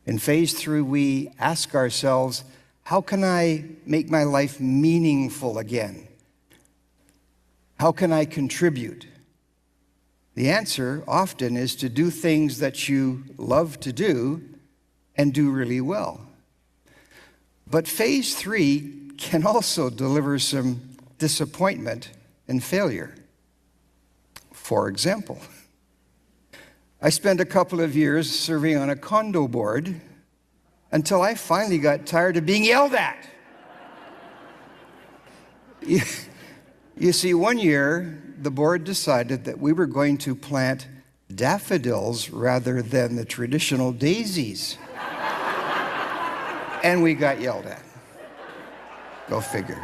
In phase 3, we ask ourselves, how can I make my life meaningful again? How can I contribute? The answer often is to do things that you love to do and do really well. But phase 3 can also deliver some disappointment and failure. For example, I spent a couple of years serving on a condo board until I finally got tired of being yelled at. You see, one year, the board decided that we were going to plant daffodils rather than the traditional daisies. And we got yelled at. Go figure.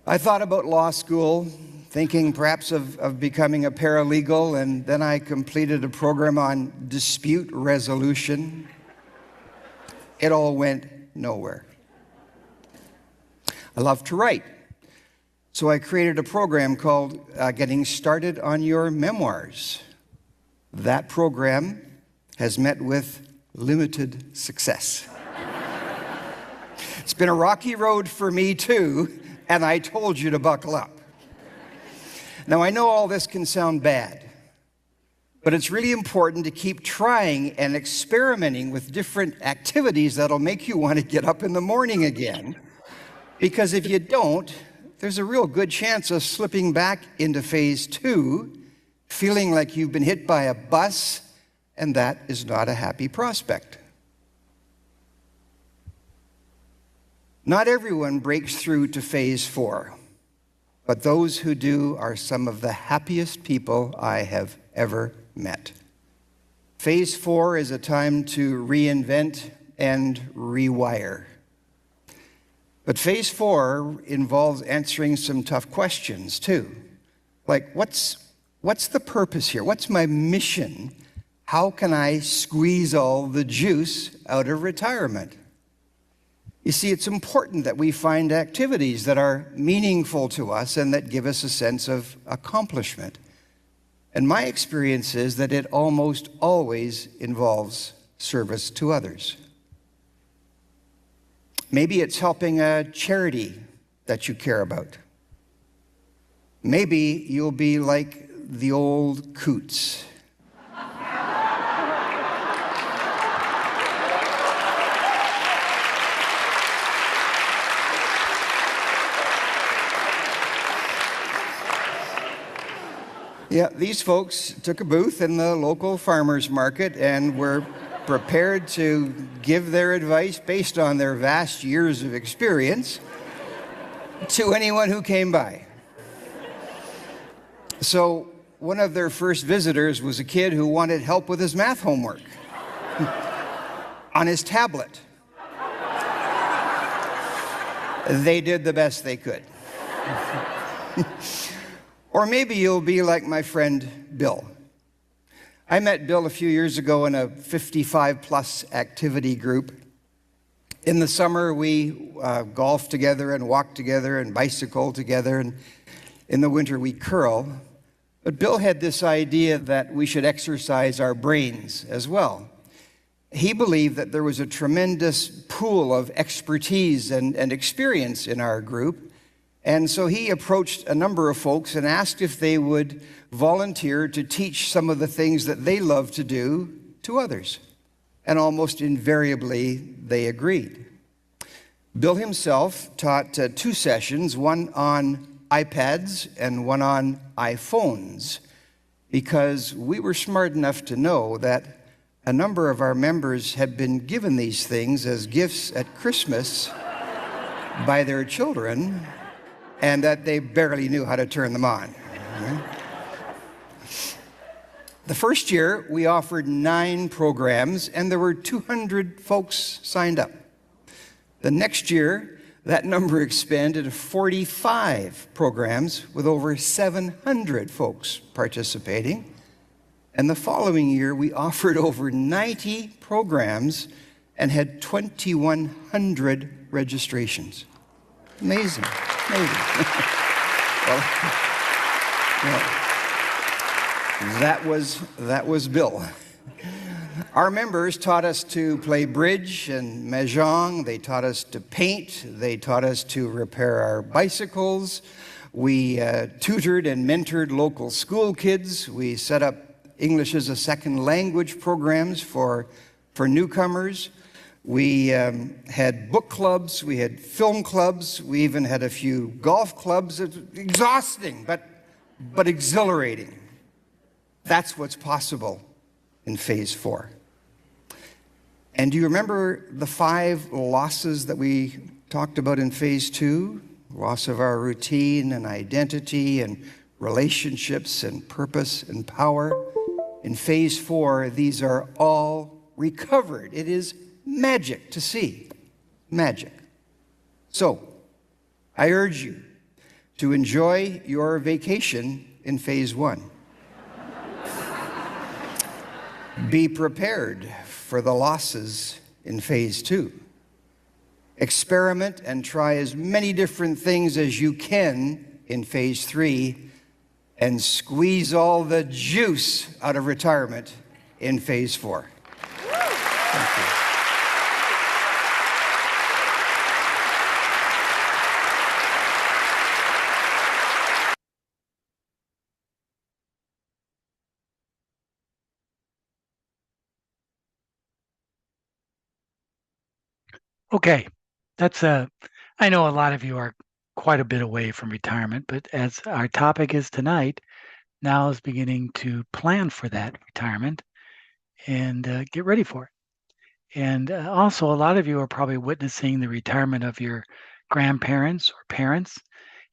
I thought about law school, thinking perhaps of becoming a paralegal, and then I completed a program on dispute resolution. It all went nowhere. I love to write, so I created a program called Getting Started on Your Memoirs. That program has met with limited success. It's been a rocky road for me too, and I told you to buckle up. Now, I know all this can sound bad, but it's really important to keep trying and experimenting with different activities that'll make you want to get up in the morning again. Because if you don't, there's a real good chance of slipping back into phase 2, feeling like you've been hit by a bus, and that is not a happy prospect. Not everyone breaks through to phase 4. But those who do are some of the happiest people I have ever met. Phase 4 is a time to reinvent and rewire. But phase 4 involves answering some tough questions too. Like, what's the purpose here? What's my mission? How can I squeeze all the juice out of retirement? You see, it's important that we find activities that are meaningful to us and that give us a sense of accomplishment. And my experience is that it almost always involves service to others. Maybe it's helping a charity that you care about. Maybe you'll be like the old coots. Yeah, these folks took a booth in the local farmers market and were prepared to give their advice based on their vast years of experience to anyone who came by. So one of their first visitors was a kid who wanted help with his math homework on his tablet. They did the best they could. Or maybe you'll be like my friend Bill. I met Bill a few years ago in a 55-plus activity group. In the summer, we golfed together and walked together and bicycled together, and in the winter, we curl. But Bill had this idea that we should exercise our brains as well. He believed that there was a tremendous pool of expertise and experience in our group, and so he approached a number of folks and asked if they would volunteer to teach some of the things that they love to do to others. And almost invariably, they agreed. Bill himself taught 2 sessions, one on iPads and one on iPhones, because we were smart enough to know that a number of our members had been given these things as gifts at Christmas by their children, and that they barely knew how to turn them on. The first year, we offered 9 programs, and there were 200 folks signed up. The next year, that number expanded to 45 programs with over 700 folks participating. And the following year, we offered over 90 programs and had 2,100 registrations. Amazing, amazing. That was Bill. Our members taught us to play bridge and mahjong. They taught us to paint. They taught us to repair our bicycles. We tutored and mentored local school kids. We set up English as a second language programs for newcomers. We had book clubs. We had film clubs. We even had a few golf clubs. It's exhausting, but exhilarating. That's what's possible in Phase 4. And do you remember the 5 losses that we talked about in Phase 2? Loss of our routine and identity and relationships and purpose and power. In Phase 4, these are all recovered. It is magic to see. Magic. So, I urge you to enjoy your vacation in Phase 1. Be prepared for the losses in Phase 2. Experiment and try as many different things as you can in Phase 3, and squeeze all the juice out of retirement in Phase 4. Thank you. Okay, I know a lot of you are quite a bit away from retirement, but as our topic is tonight, now is beginning to plan for that retirement and get ready for it. And also, a lot of you are probably witnessing the retirement of your grandparents or parents,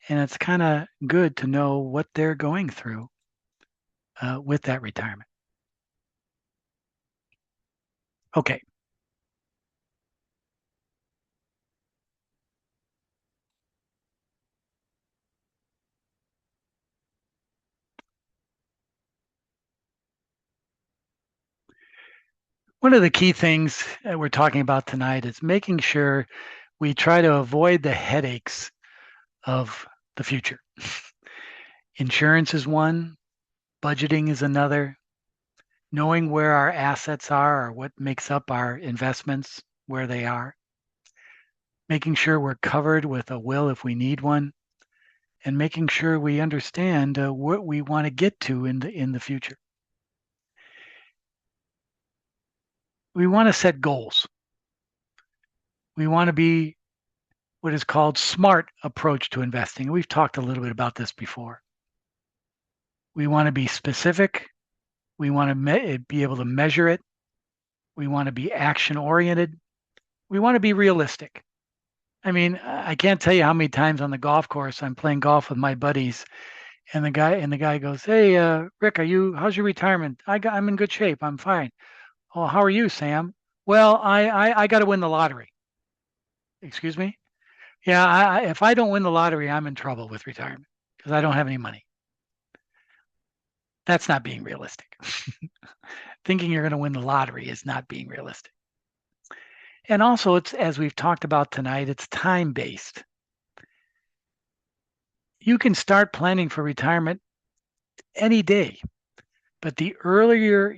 and it's kind of good to know what they're going through with that retirement. Okay. One of the key things that we're talking about tonight is making sure we try to avoid the headaches of the future. Insurance is one, budgeting is another, knowing where our assets are or what makes up our investments, where they are, making sure we're covered with a will if we need one, and making sure we understand what we want to get to in the future. We want to set goals. We want to be what is called smart approach to investing. We've talked a little bit about this before. We want to be specific. We want to be able to measure it. We want to be action oriented. We want to be realistic. I mean, I can't tell you how many times on the golf course I'm playing golf with my buddies, And the guy goes, "Hey, Rick, how's your retirement? I'm in good shape. I'm fine. Oh, how are you, Sam? Well, I got to win the lottery." Excuse me? Yeah, if I don't win the lottery, I'm in trouble with retirement because I don't have any money. That's not being realistic. Thinking you're going to win the lottery is not being realistic. And also, it's, as we've talked about tonight, it's time based. You can start planning for retirement any day, but the earlier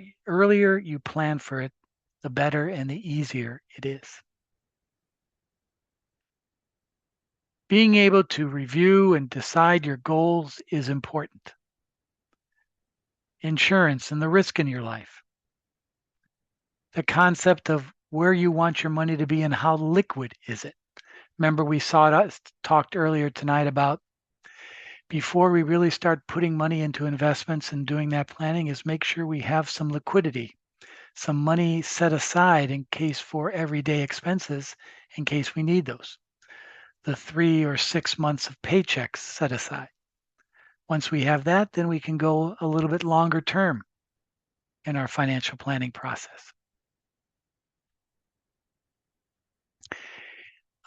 you plan for it, the better and the easier it is. Being able to review and decide your goals is important. Insurance and the risk in your life. The concept of where you want your money to be and how liquid is it. Remember, we talked earlier tonight about before we really start putting money into investments and doing that planning is make sure we have some liquidity, some money set aside in case for everyday expenses, in case we need those. The 3 or 6 months of paychecks set aside. Once we have that, then we can go a little bit longer term in our financial planning process.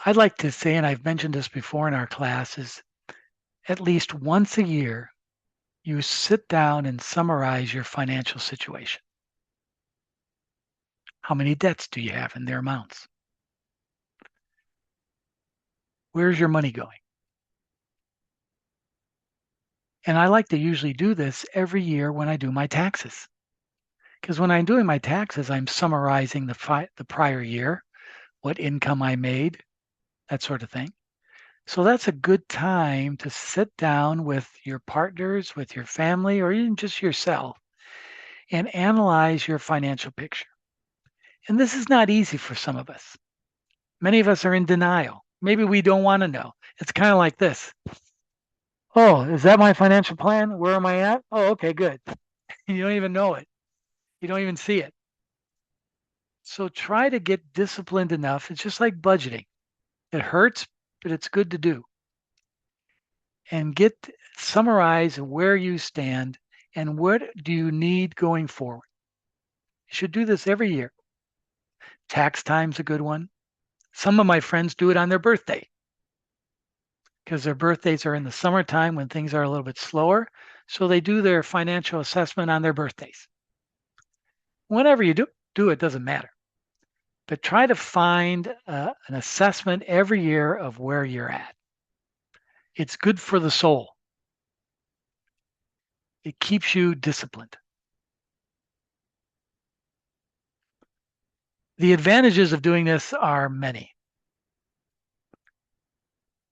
I'd like to say, and I've mentioned this before in our class, is at least once a year, you sit down and summarize your financial situation. How many debts do you have and their amounts? Where's your money going? And I like to usually do this every year when I do my taxes. Because when I'm doing my taxes, I'm summarizing the prior year, what income I made, that sort of thing. So that's a good time to sit down with your partners, with your family, or even just yourself and analyze your financial picture. And this is not easy for some of us. Many of us are in denial. Maybe we don't want to know. It's kind of like this. Oh, is that my financial plan? Where am I at? Oh, okay, good. You don't even know it. You don't even see it. So try to get disciplined enough. It's just like budgeting. It hurts, but it's good to do. And summarize where you stand and what do you need going forward. You should do this every year. Tax time's a good one. Some of my friends do it on their birthday because their birthdays are in the summertime when things are a little bit slower. So they do their financial assessment on their birthdays. Whenever you do it, doesn't matter. But try to find an assessment every year of where you're at. It's good for the soul. It keeps you disciplined. The advantages of doing this are many.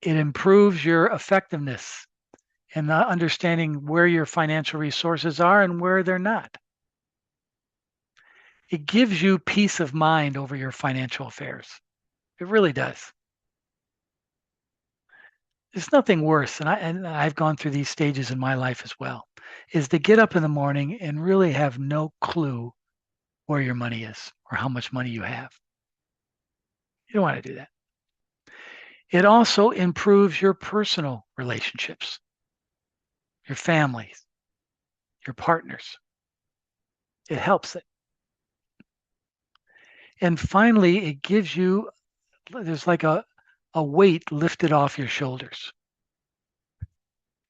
It improves your effectiveness in understanding where your financial resources are and where they're not. It gives you peace of mind over your financial affairs. It really does. There's nothing worse, and I've gone through these stages in my life as well, is to get up in the morning and really have no clue where your money is or how much money you have. You don't want to do that. It also improves your personal relationships, your families, your partners. It helps it. And finally, it gives you, there's like a weight lifted off your shoulders.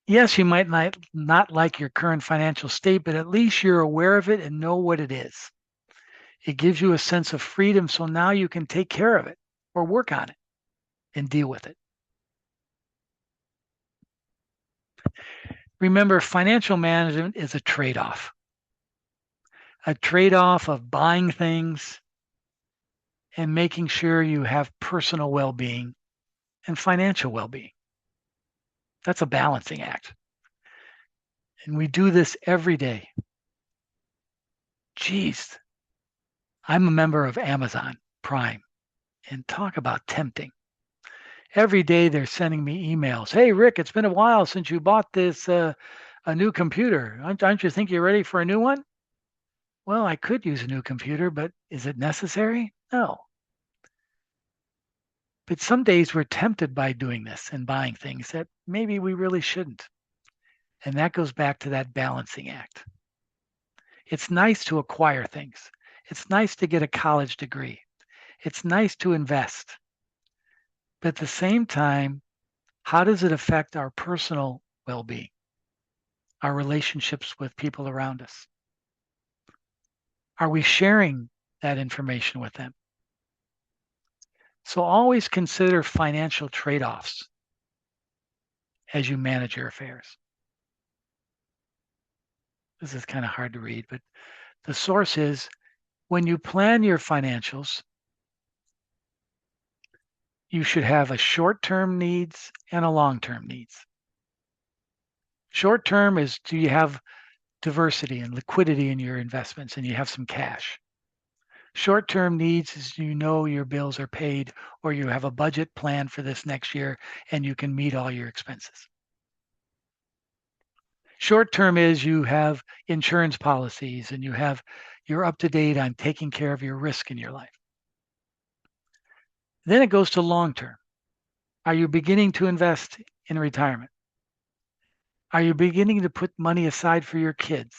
Yes, you might not like your current financial state, but at least you're aware of it and know what it is. It gives you a sense of freedom, so now you can take care of it or work on it and deal with it. Remember, financial management is a trade-off of buying things and making sure you have personal well-being and financial well-being. That's a balancing act. And we do this every day. Geez, I'm a member of Amazon Prime, and talk about tempting. Every day they're sending me emails. Hey, Rick, it's been a while since you bought this a new computer. Don't you think you're ready for a new one? Well, I could use a new computer, but is it necessary? No. But some days we're tempted by doing this and buying things that maybe we really shouldn't. And that goes back to that balancing act. It's nice to acquire things. It's nice to get a college degree. It's nice to invest. But at the same time, how does it affect our personal well-being, our relationships with people around us? Are we sharing that information with them? So always consider financial trade-offs as you manage your affairs. This is kind of hard to read, but the source is, when you plan your financials, you should have a short-term needs and a long-term needs. Short-term is, do you have diversity and liquidity in your investments and you have some cash? Short-term needs is, you know, your bills are paid, or you have a budget plan for this next year and you can meet all your expenses. Short-term is, you have insurance policies and you're up to date on taking care of your risk in your life. Then it goes to long-term. Are you beginning to invest in retirement? Are you beginning to put money aside for your kids?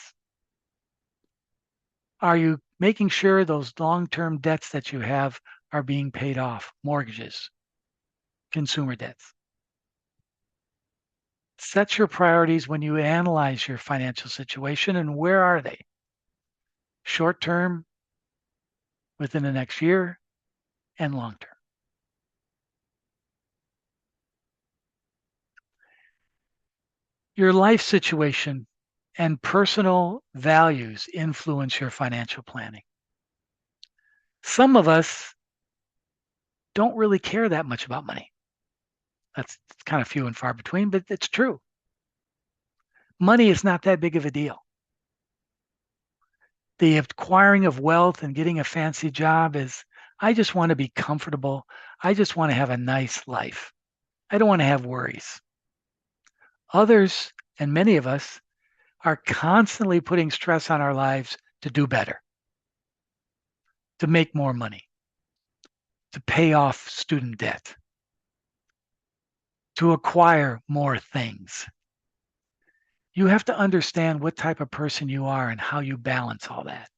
Are you making sure those long-term debts that you have are being paid off? Mortgages, consumer debts. Set your priorities when you analyze your financial situation, and where are they? Short-term, within the next year, and long-term. Your life situation and personal values influence your financial planning. Some of us don't really care that much about money. That's kind of few and far between, but it's true. Money is not that big of a deal. The acquiring of wealth and getting a fancy job is, I just want to be comfortable. I just want to have a nice life. I don't want to have worries. Others, and many of us, are constantly putting stress on our lives to do better, to make more money, to pay off student debt, to acquire more things. You have to understand what type of person you are and how you balance all that.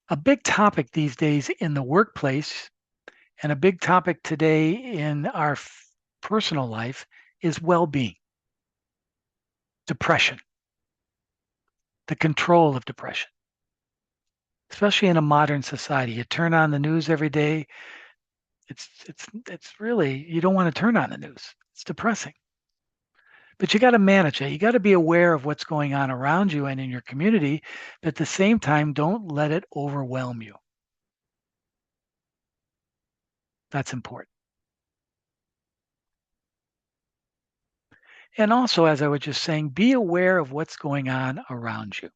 A big topic these days in the workplace, and a big topic today in our personal life, is well-being, depression, the control of depression, especially in a modern society. You turn on the news every day. It's really, you don't want to turn on the news. It's depressing. But you got to manage it. You got to be aware of what's going on around you and in your community, but at the same time, don't let it overwhelm you. That's important. And also, as I was just saying, be aware of what's going on around you.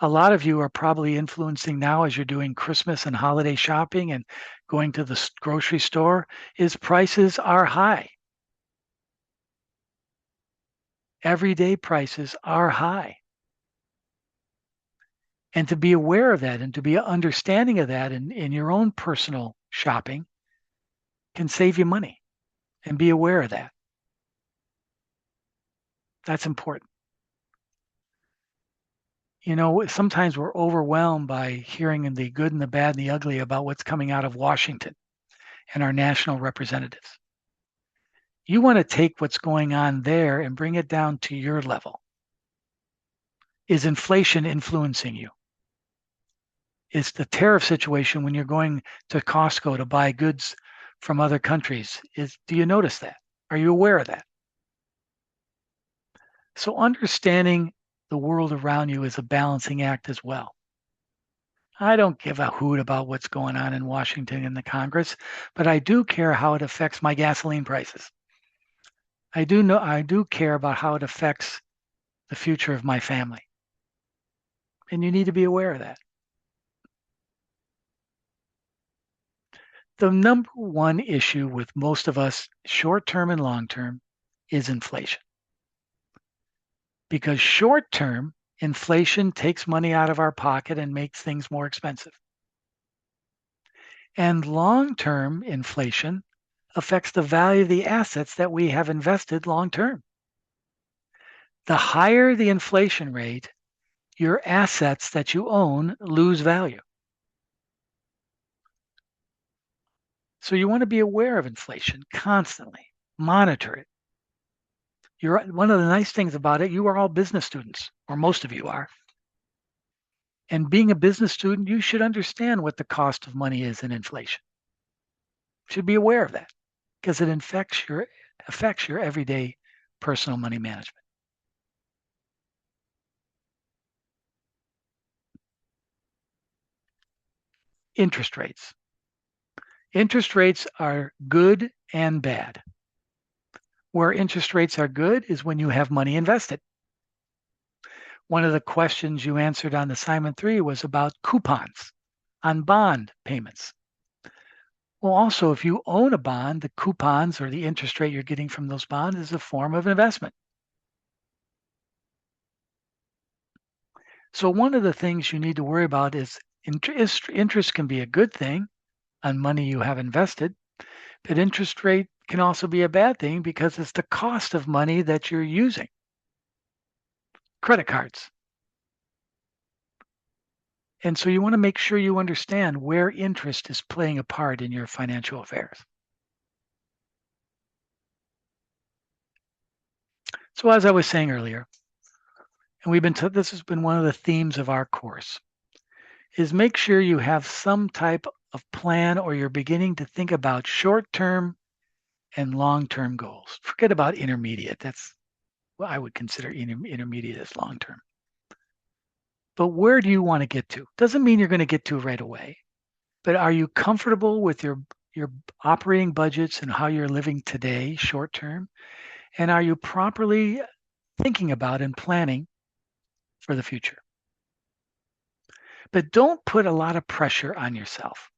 A lot of you are probably influencing now, as you're doing Christmas and holiday shopping and going to the grocery store, is prices are high. Everyday prices are high. And to be aware of that and to be understanding of that in your own personal shopping can save you money, and be aware of that. That's important. You know, sometimes we're overwhelmed by hearing the good and the bad and the ugly about what's coming out of Washington and our national representatives. You want to take what's going on there and bring it down to your level. Is inflation influencing you? Is the tariff situation when you're going to Costco to buy goods from other countries, do you notice that? Are you aware of that? So understanding the world around you is a balancing act as well. I don't give a hoot about what's going on in Washington and the Congress, but I do care how it affects my gasoline prices. I do care about how it affects the future of my family. And you need to be aware of that. The number one issue with most of us, short-term and long-term, is inflation. Because short-term, inflation takes money out of our pocket and makes things more expensive. And long-term inflation affects the value of the assets that we have invested long term. The higher the inflation rate, your assets that you own lose value. So you want to be aware of inflation constantly, monitor it. One of the nice things about it, you are all business students, or most of you are. And being a business student, you should understand what the cost of money is in inflation. You should be aware of that because it affects your everyday personal money management. Interest rates. Interest rates are good and bad. Where interest rates are good is when you have money invested. One of the questions you answered on assignment 3 was about coupons on bond payments. Well, also, if you own a bond, the coupons or the interest rate you're getting from those bonds is a form of investment. So one of the things you need to worry about is interest can be a good thing on money you have invested, but interest rate can also be a bad thing because it's the cost of money that you're using. Credit cards. And so you want to make sure you understand where interest is playing a part in your financial affairs. So as I was saying earlier, and this has been one of the themes of our course, is make sure you have some type of plan or you're beginning to think about short-term and long-term goals. Forget about intermediate. That's what I would consider intermediate as long-term. But where do you want to get to? Doesn't mean you're going to get to right away. But are you comfortable with your operating budgets and how you're living today, short-term? And are you properly thinking about and planning for the future? But don't put a lot of pressure on yourself.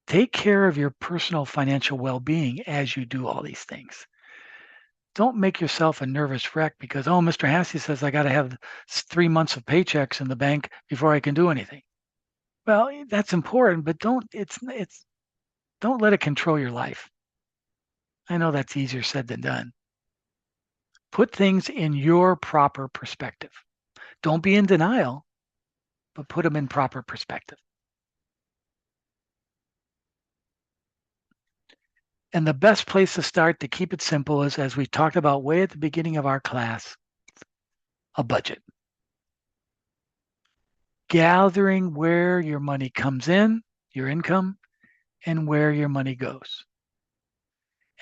Take care of your personal financial well-being as you do all these things. Don't make yourself a nervous wreck because, oh, Mr. Hassey says I got to have 3 months of paychecks in the bank before I can do anything. Well, that's important, but don't let it control your life. I know that's easier said than done. Put things in your proper perspective. Don't be in denial, but put them in proper perspective. And the best place to start to keep it simple is, as we talked about way at the beginning of our class, a budget. Gathering where your money comes in, your income, and where your money goes.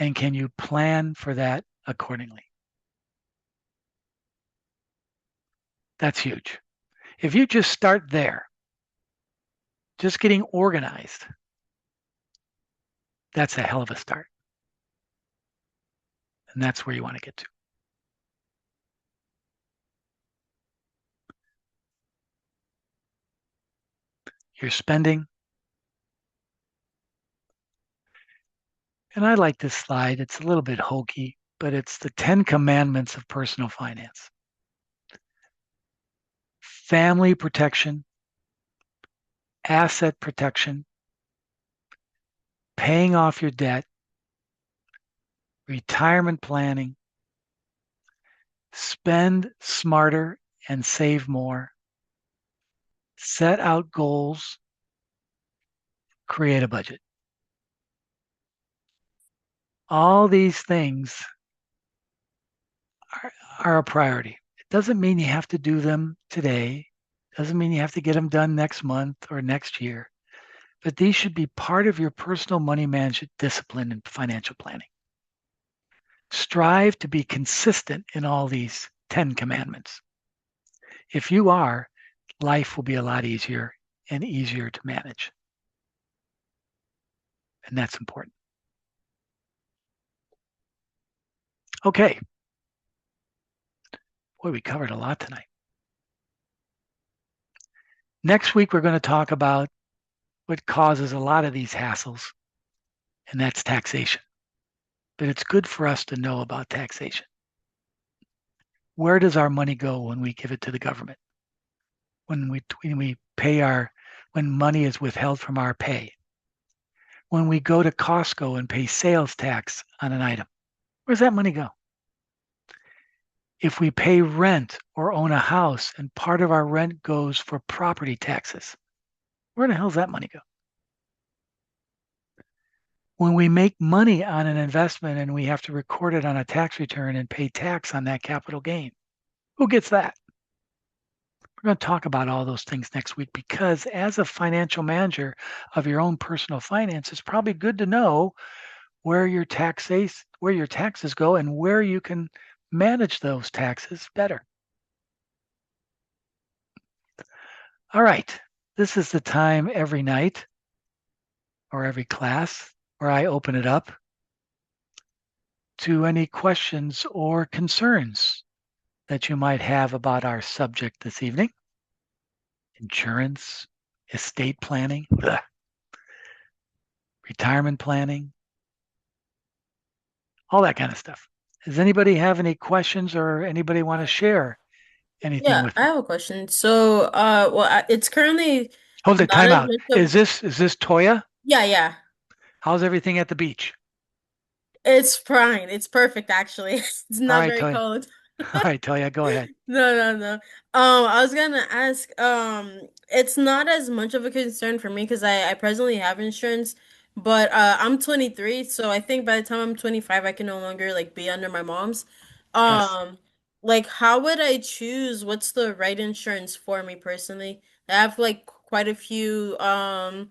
And can you plan for that accordingly? That's huge. If you just start there, just getting organized, that's a hell of a start. And that's where you want to get to. Your spending. And I like this slide. It's a little bit hokey, but it's the 10 commandments of personal finance. Family protection, asset protection, paying off your debt, retirement planning, spend smarter and save more, set out goals, create a budget. All these things are a priority. It doesn't mean you have to do them today. Doesn't mean you have to get them done next month or next year. But these should be part of your personal money management discipline and financial planning. Strive to be consistent in all these 10 commandments. If you are, life will be a lot easier and easier to manage. And that's important. Okay. Boy, we covered a lot tonight. Next week, we're going to talk about what causes a lot of these hassles, and that's taxation. But it's good for us to know about taxation. Where does our money go when we give it to the government? When money is withheld from our pay? When we go to Costco and pay sales tax on an item, where's that money go? If we pay rent or own a house and part of our rent goes for property taxes, where the hell's that money go? When we make money on an investment and we have to record it on a tax return and pay tax on that capital gain, who gets that? We're going to talk about all those things next week because as a financial manager of your own personal finance, it's probably good to know where your taxes go and where you can manage those taxes better. All right. This is the time every night or every class where I open it up to any questions or concerns that you might have about our subject this evening. Insurance, estate planning, retirement planning, all that kind of stuff. Does anybody have any questions or anybody want to share anything Yeah, with I me? have a question. So, it's currently Hold it, not time as out. much Is of, this Toya? yeah. How's everything at the beach? It's fine. It's perfect, actually. It's All not right, very Toya. cold. All right, Toya, go ahead. No. I was gonna ask, it's not as much of a concern for me because I presently have insurance, but I'm 23, so I think by the time I'm 25, I can no longer like be under my mom's. Yes. Um, like how would I choose what's the right insurance for me personally? I have like quite a few, I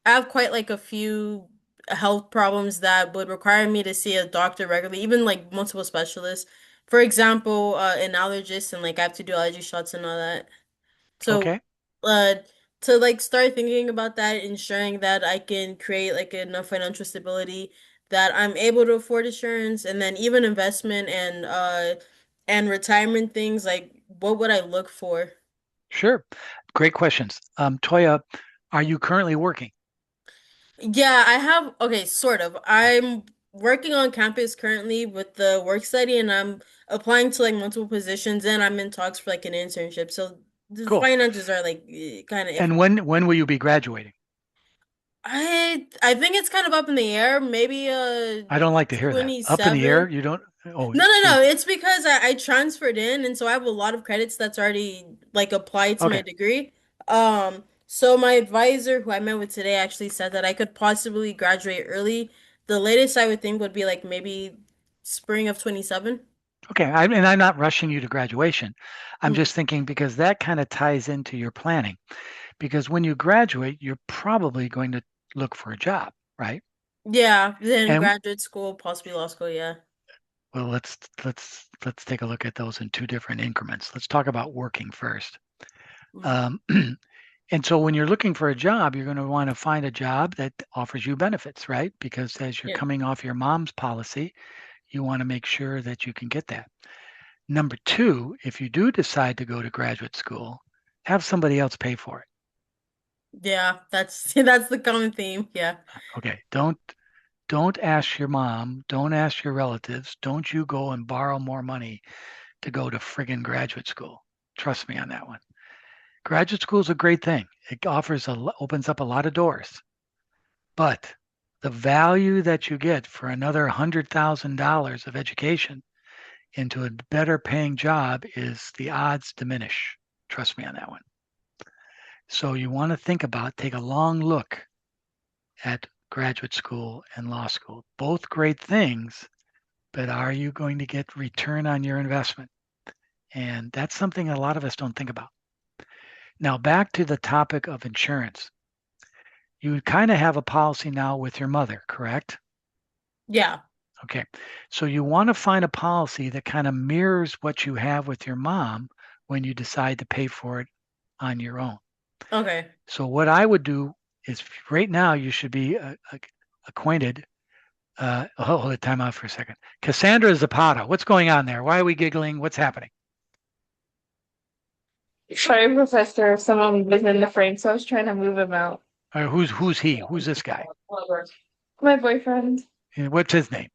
have quite like a few health problems that would require me to see a doctor regularly, even like multiple specialists. For example, an allergist and like I have to do allergy shots and all that. So, Okay. uh, to like start thinking about that, ensuring that I can create like enough financial stability that I'm able to afford insurance and then even investment and retirement things, like what would I look for? Sure. Great questions. Toya, are you currently working? Yeah, I have, okay, sort of. I'm working on campus currently with the work study and I'm applying to like multiple positions and I'm in talks for like an internship. So the Cool. finances are like kind of And iffy. when will you be graduating? I think it's kind of up in the air. Maybe I don't like to hear that. Up in the air? 27. You don't? Oh, No. It's because I transferred in, and so I have a lot of credits that's already like applied to my okay. degree. So my advisor, who I met with today, actually said that I could possibly graduate early. The latest I would think would be like maybe spring of 27. Okay. And I'm not rushing you to graduation. I'm Mm. just thinking because that kind of ties into your planning. Because when you graduate, you're probably going to look for a job, right? Yeah, then And graduate school, possibly law school. Yeah. well, let's take a look at those in two different increments. Let's talk about working first. Mm. Um, and so when you're looking for a job, you're going to want to find a job that offers you benefits, right? Because as you're Yeah. coming off your mom's policy, you want to make sure that you can get that. Number two, if you do decide to go to graduate school, have somebody else pay for it. Yeah, that's that's the common theme. Yeah. Okay, don't ask your mom, don't ask your relatives, don't you go and borrow more money to go to friggin' graduate school. Trust me on that one. Graduate school is a great thing. It opens up a lot of doors, but the value that you get for another $100,000 of education into a better paying job is the odds diminish. Trust me on that one. So you want to take a long look at graduate school and law school. Both great things, but are you going to get return on your investment? And that's something a lot of us don't think about. Now, back to the topic of insurance. You kind of have a policy now with your mother, correct? Yeah. Okay. So you want to find a policy that kind of mirrors what you have with your mom when you decide to pay for it on your own. Okay. So what I would do is right now you should be acquainted. Hold it, time out for a second. Cassandra Zapata, what's going on there? Why are we giggling? What's happening? Sorry, Professor. Someone was in the frame, so I was trying to move him out. Who's he? Who's this guy? My boyfriend. And what's his name?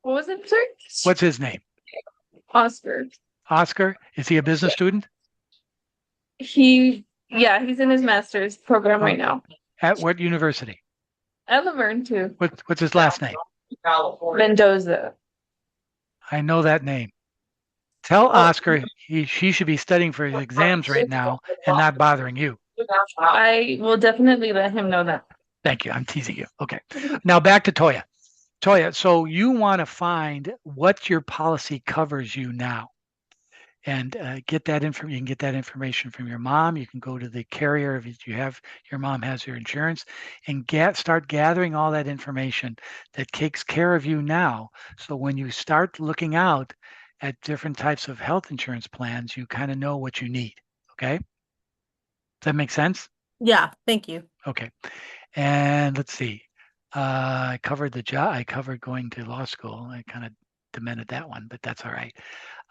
What was it, sir? What's his name? Oscar. Oscar? Is he a business student? Yeah, he's in his master's program Oh, right now. at what university? And Laverne too. What's his last name? Mendoza. I know that name. Tell Oh, Oscar she should be studying for his exams right now and not bothering you. I will definitely let him know that. Thank you. I'm teasing you. Okay. Now back to Toya. Toya, so you want to find what your policy covers you now and get that information. You can get that information from your mom. You can go to the carrier if you have your mom has your insurance and start gathering all that information that takes care of you now. So when you start looking out at different types of health insurance plans, you kind of know what you need. Okay. Does that make sense? Yeah, thank you. Okay. And let's see. I covered the job. I covered going to law school. I kind of demented that one, but that's all right.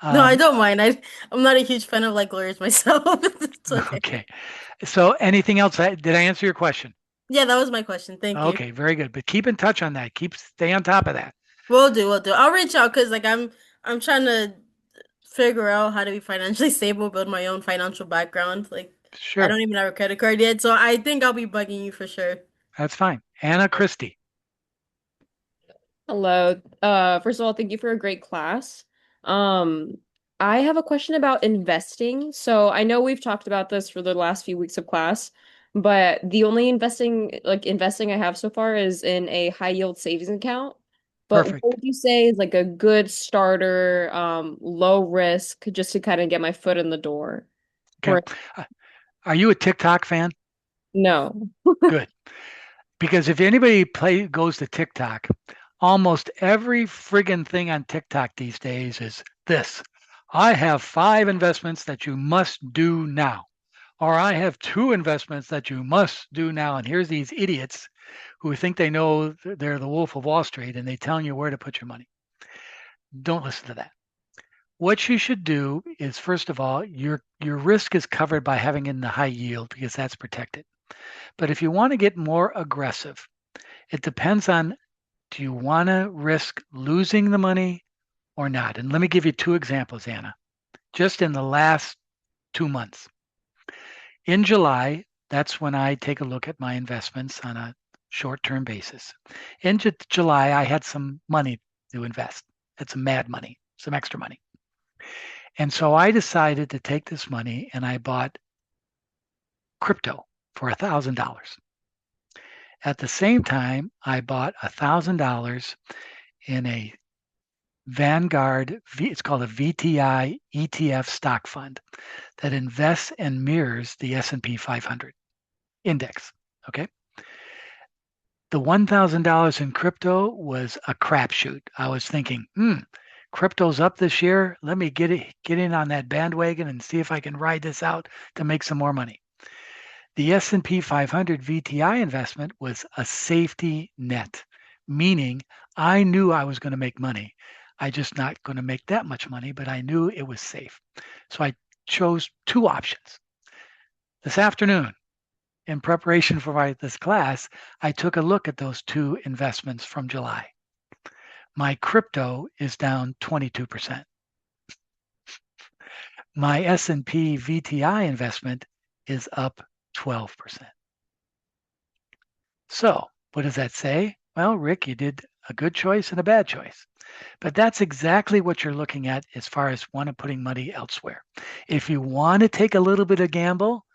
No, I don't mind. I'm not a huge fan of like lawyers myself. It's okay. Okay. So anything else? Did I answer your question? Yeah, that was my question. Thank you. Okay, very good. But keep in touch on that. Stay on top of that. We'll do, we'll do. I'll reach out because like I'm trying to figure out how to be financially stable, build my own financial background. Like I Sure. don't even have a credit card yet, so I think I'll be bugging you for sure. That's fine. Anna Christie. Hello. First of all, thank you for a great class. Um, I have a question about investing. So I know we've talked about this for the last few weeks of class, but the only investing I have so far is in a high yield savings account. But Perfect. what would you say is like a good starter, low risk, just to kind of get my foot in the door? Okay. Are you a TikTok fan? No. Good. Because if anybody goes to TikTok, almost every friggin' thing on TikTok these days is this. I have 5 investments that you must do now. Or I have 2 investments that you must do now. And here's these idiots who think they know they're the Wolf of Wall Street and they telling you where to put your money. Don't listen to that. What you should do is, first of all, your risk is covered by having in the high yield because that's protected. But if you want to get more aggressive, it depends on, do you want to risk losing the money or not? And let me give you 2 examples, Anna. Just in the last 2 months. In July, that's when I take a look at my investments on a short-term basis. In July, I had some money to invest. Had some mad money, some extra money. And so I decided to take this money and I bought crypto for $1,000. At the same time, I bought $1,000 in a Vanguard, it's called a VTI ETF stock fund that invests and mirrors the S&P 500 index. Okay. The $1,000 in crypto was a crapshoot. I was thinking, crypto's up this year. Let me get in on that bandwagon and see if I can ride this out to make some more money. The S&P 500 VTI investment was a safety net, meaning I knew I was going to make money. I just not going to make that much money, but I knew it was safe. So I chose 2 options. This afternoon, in preparation for this class, I took a look at those 2 investments from July. My crypto is down 22%. My S&P VTI investment is up 12%. So what does that say? Well, Rick, you did a good choice and a bad choice. But that's exactly what you're looking at as far as putting money elsewhere. If you want to take a little bit of gamble,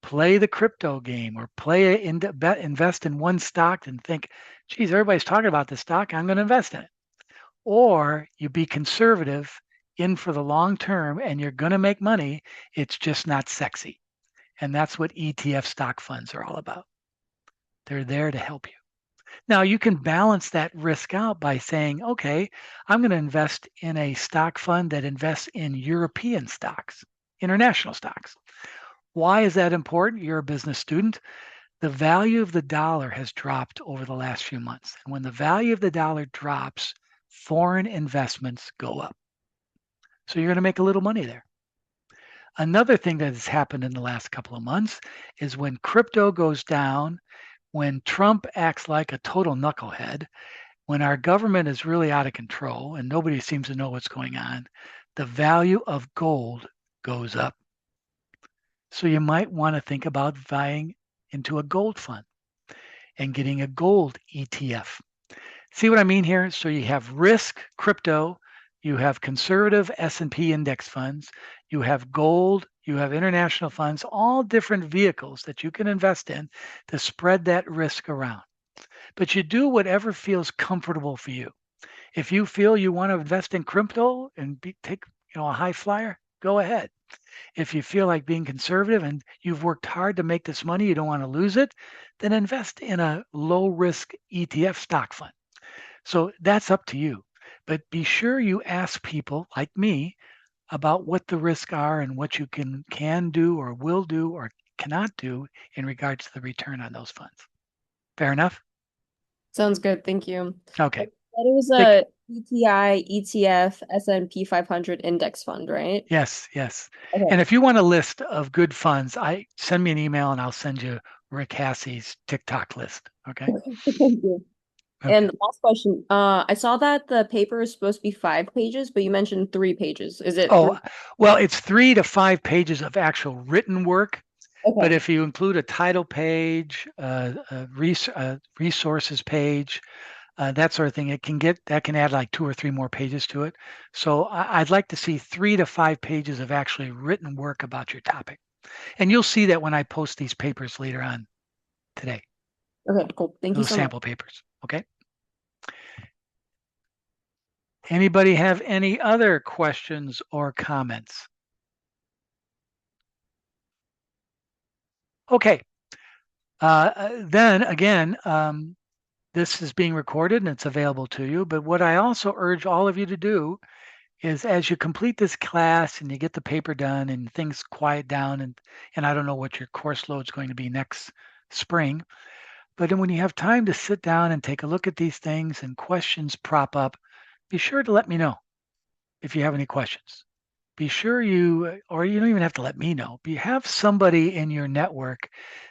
play the crypto game or invest in one stock and think, geez, everybody's talking about this stock, I'm going to invest in it. Or you be conservative in for the long term and you're going to make money. It's just not sexy. And that's what ETF stock funds are all about. They're there to help you. Now, you can balance that risk out by saying, okay, I'm going to invest in a stock fund that invests in European stocks, international stocks. Why is that important? You're a business student. The value of the dollar has dropped over the last few months. And when the value of the dollar drops, foreign investments go up. So you're going to make a little money there. Another thing that has happened in the last couple of months is when crypto goes down, when Trump acts like a total knucklehead, when our government is really out of control and nobody seems to know what's going on, the value of gold goes up. So you might want to think about buying into a gold fund. and getting a gold ETF. See what I mean here? So you have risk crypto, you have conservative S&P index funds, you have gold, you have international funds, all different vehicles that you can invest in to spread that risk around. But you do whatever feels comfortable for you. If you feel you want to invest in crypto and take a high flyer, go ahead. If you feel like being conservative and you've worked hard to make this money, you don't want to lose it, then invest in a low risk ETF stock fund. So that's up to you. But be sure you ask people like me about what the risks are and what you can do or will do or cannot do in regards to the return on those funds. Fair enough? Sounds good. Thank you. Okay. That it was a ETI, ETF, S&P 500 index fund, right? Yes, yes. Okay. And if you want a list of good funds, send me an email and I'll send you Rick Hassey's TikTok list. Okay. Thank you. Okay. And last question. I saw that the paper is supposed to be 5 pages, but you mentioned 3 pages. Is it Oh, well, it's 3 to 5 pages of actual written work. Okay. But if you include a title page, a resources page, that sort of thing, that can add like 2 or 3 more pages to it. So I'd like to see 3 to 5 pages of actually written work about your topic. And you'll see that when I post these papers later on today. Okay, cool. Thank you Those so much. sample papers. Okay. Anybody have any other questions or comments? Okay. Then again, this is being recorded and it's available to you. But what I also urge all of you to do is as you complete this class and you get the paper done and things quiet down, and I don't know what your course load is going to be next spring, but then when you have time to sit down and take a look at these things and questions prop up, be sure to let me know if you have any questions. Be sure or you don't even have to let me know, but you have somebody in your network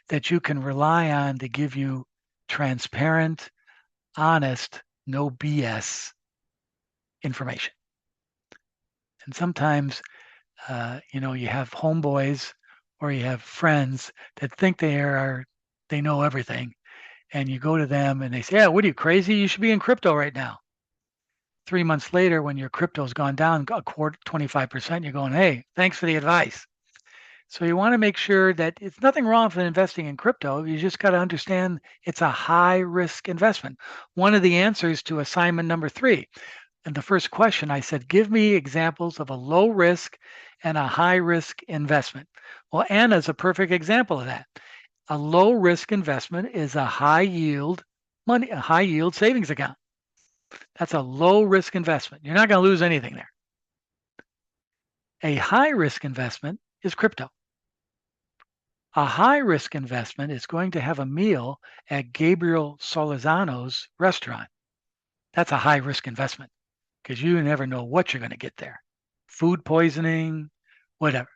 that you can rely on to give you transparent, honest, no BS information. And sometimes, you have homeboys or you have friends that think they know everything, and you go to them and they say, "Yeah, what are you, crazy? You should be in crypto right now." 3 months later, when your crypto's gone down a quarter, 25%, you're going, "Hey, thanks for the advice." So you want to make sure that it's nothing wrong with investing in crypto. You just got to understand it's a high risk investment. One of the answers to assignment number 3, and the first question I said, give me examples of a low risk and a high risk investment. Well, Anna's a perfect example of that. A low risk investment is a high yield savings account. That's a low risk investment. You're not going to lose anything there. A high risk investment is crypto. A high risk investment is going to have a meal at Gabriel Solorzano's restaurant. That's a high risk investment because you never know what you're going to get there. Food poisoning, whatever.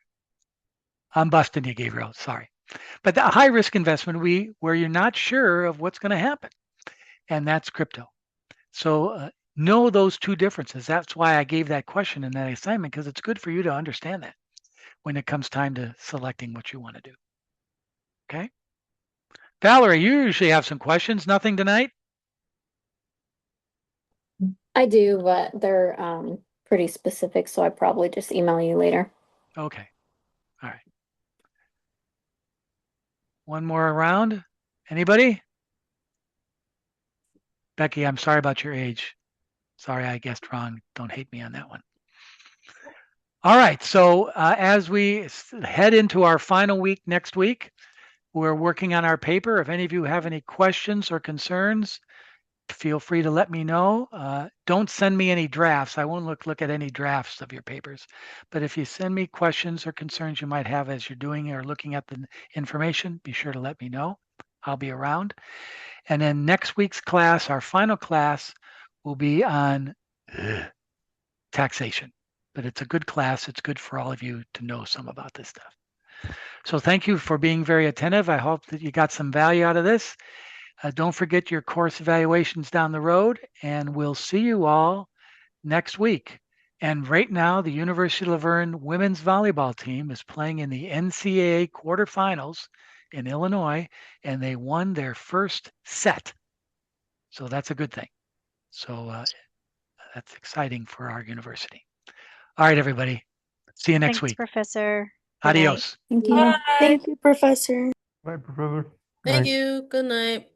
I'm busting you, Gabriel. Sorry. But the high risk investment where you're not sure of what's going to happen, and that's crypto. So know those two differences. That's why I gave that question in that assignment, because it's good for you to understand that when it comes time to selecting what you want to do. Okay. Valerie, you usually have some questions. Nothing tonight? I do, but they're pretty specific, so I probably just email you later. Okay. All right. One more round. Anybody? Becky, I'm sorry about your age. Sorry, I guessed wrong. Don't hate me on that one. All right. So as we head into our final week next week, we're working on our paper. If any of you have any questions or concerns, feel free to let me know. Don't send me any drafts. I won't look at any drafts of your papers. But if you send me questions or concerns you might have as you're doing or looking at the information, be sure to let me know. I'll be around. And then next week's class, our final class, will be on taxation. But it's a good class. It's good for all of you to know some about this stuff. So thank you for being very attentive. I hope that you got some value out of this. Don't forget your course evaluations down the road, and we'll see you all next week. And right now, the University of La Verne women's volleyball team is playing in the NCAA quarterfinals in Illinois, and they won their first set. So that's a good thing. So that's exciting for our university. All right, everybody. See you next Thanks, week. Professor. Good night. Adios. Thank you. Bye. Thank you, Professor. Bye, Professor. Thank you. Good night.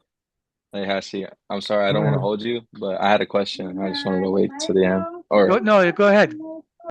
Hey, Hassie, I'm sorry, I don't want to hold you, but I had a question. I just wanted to wait to the end. Or No, go ahead.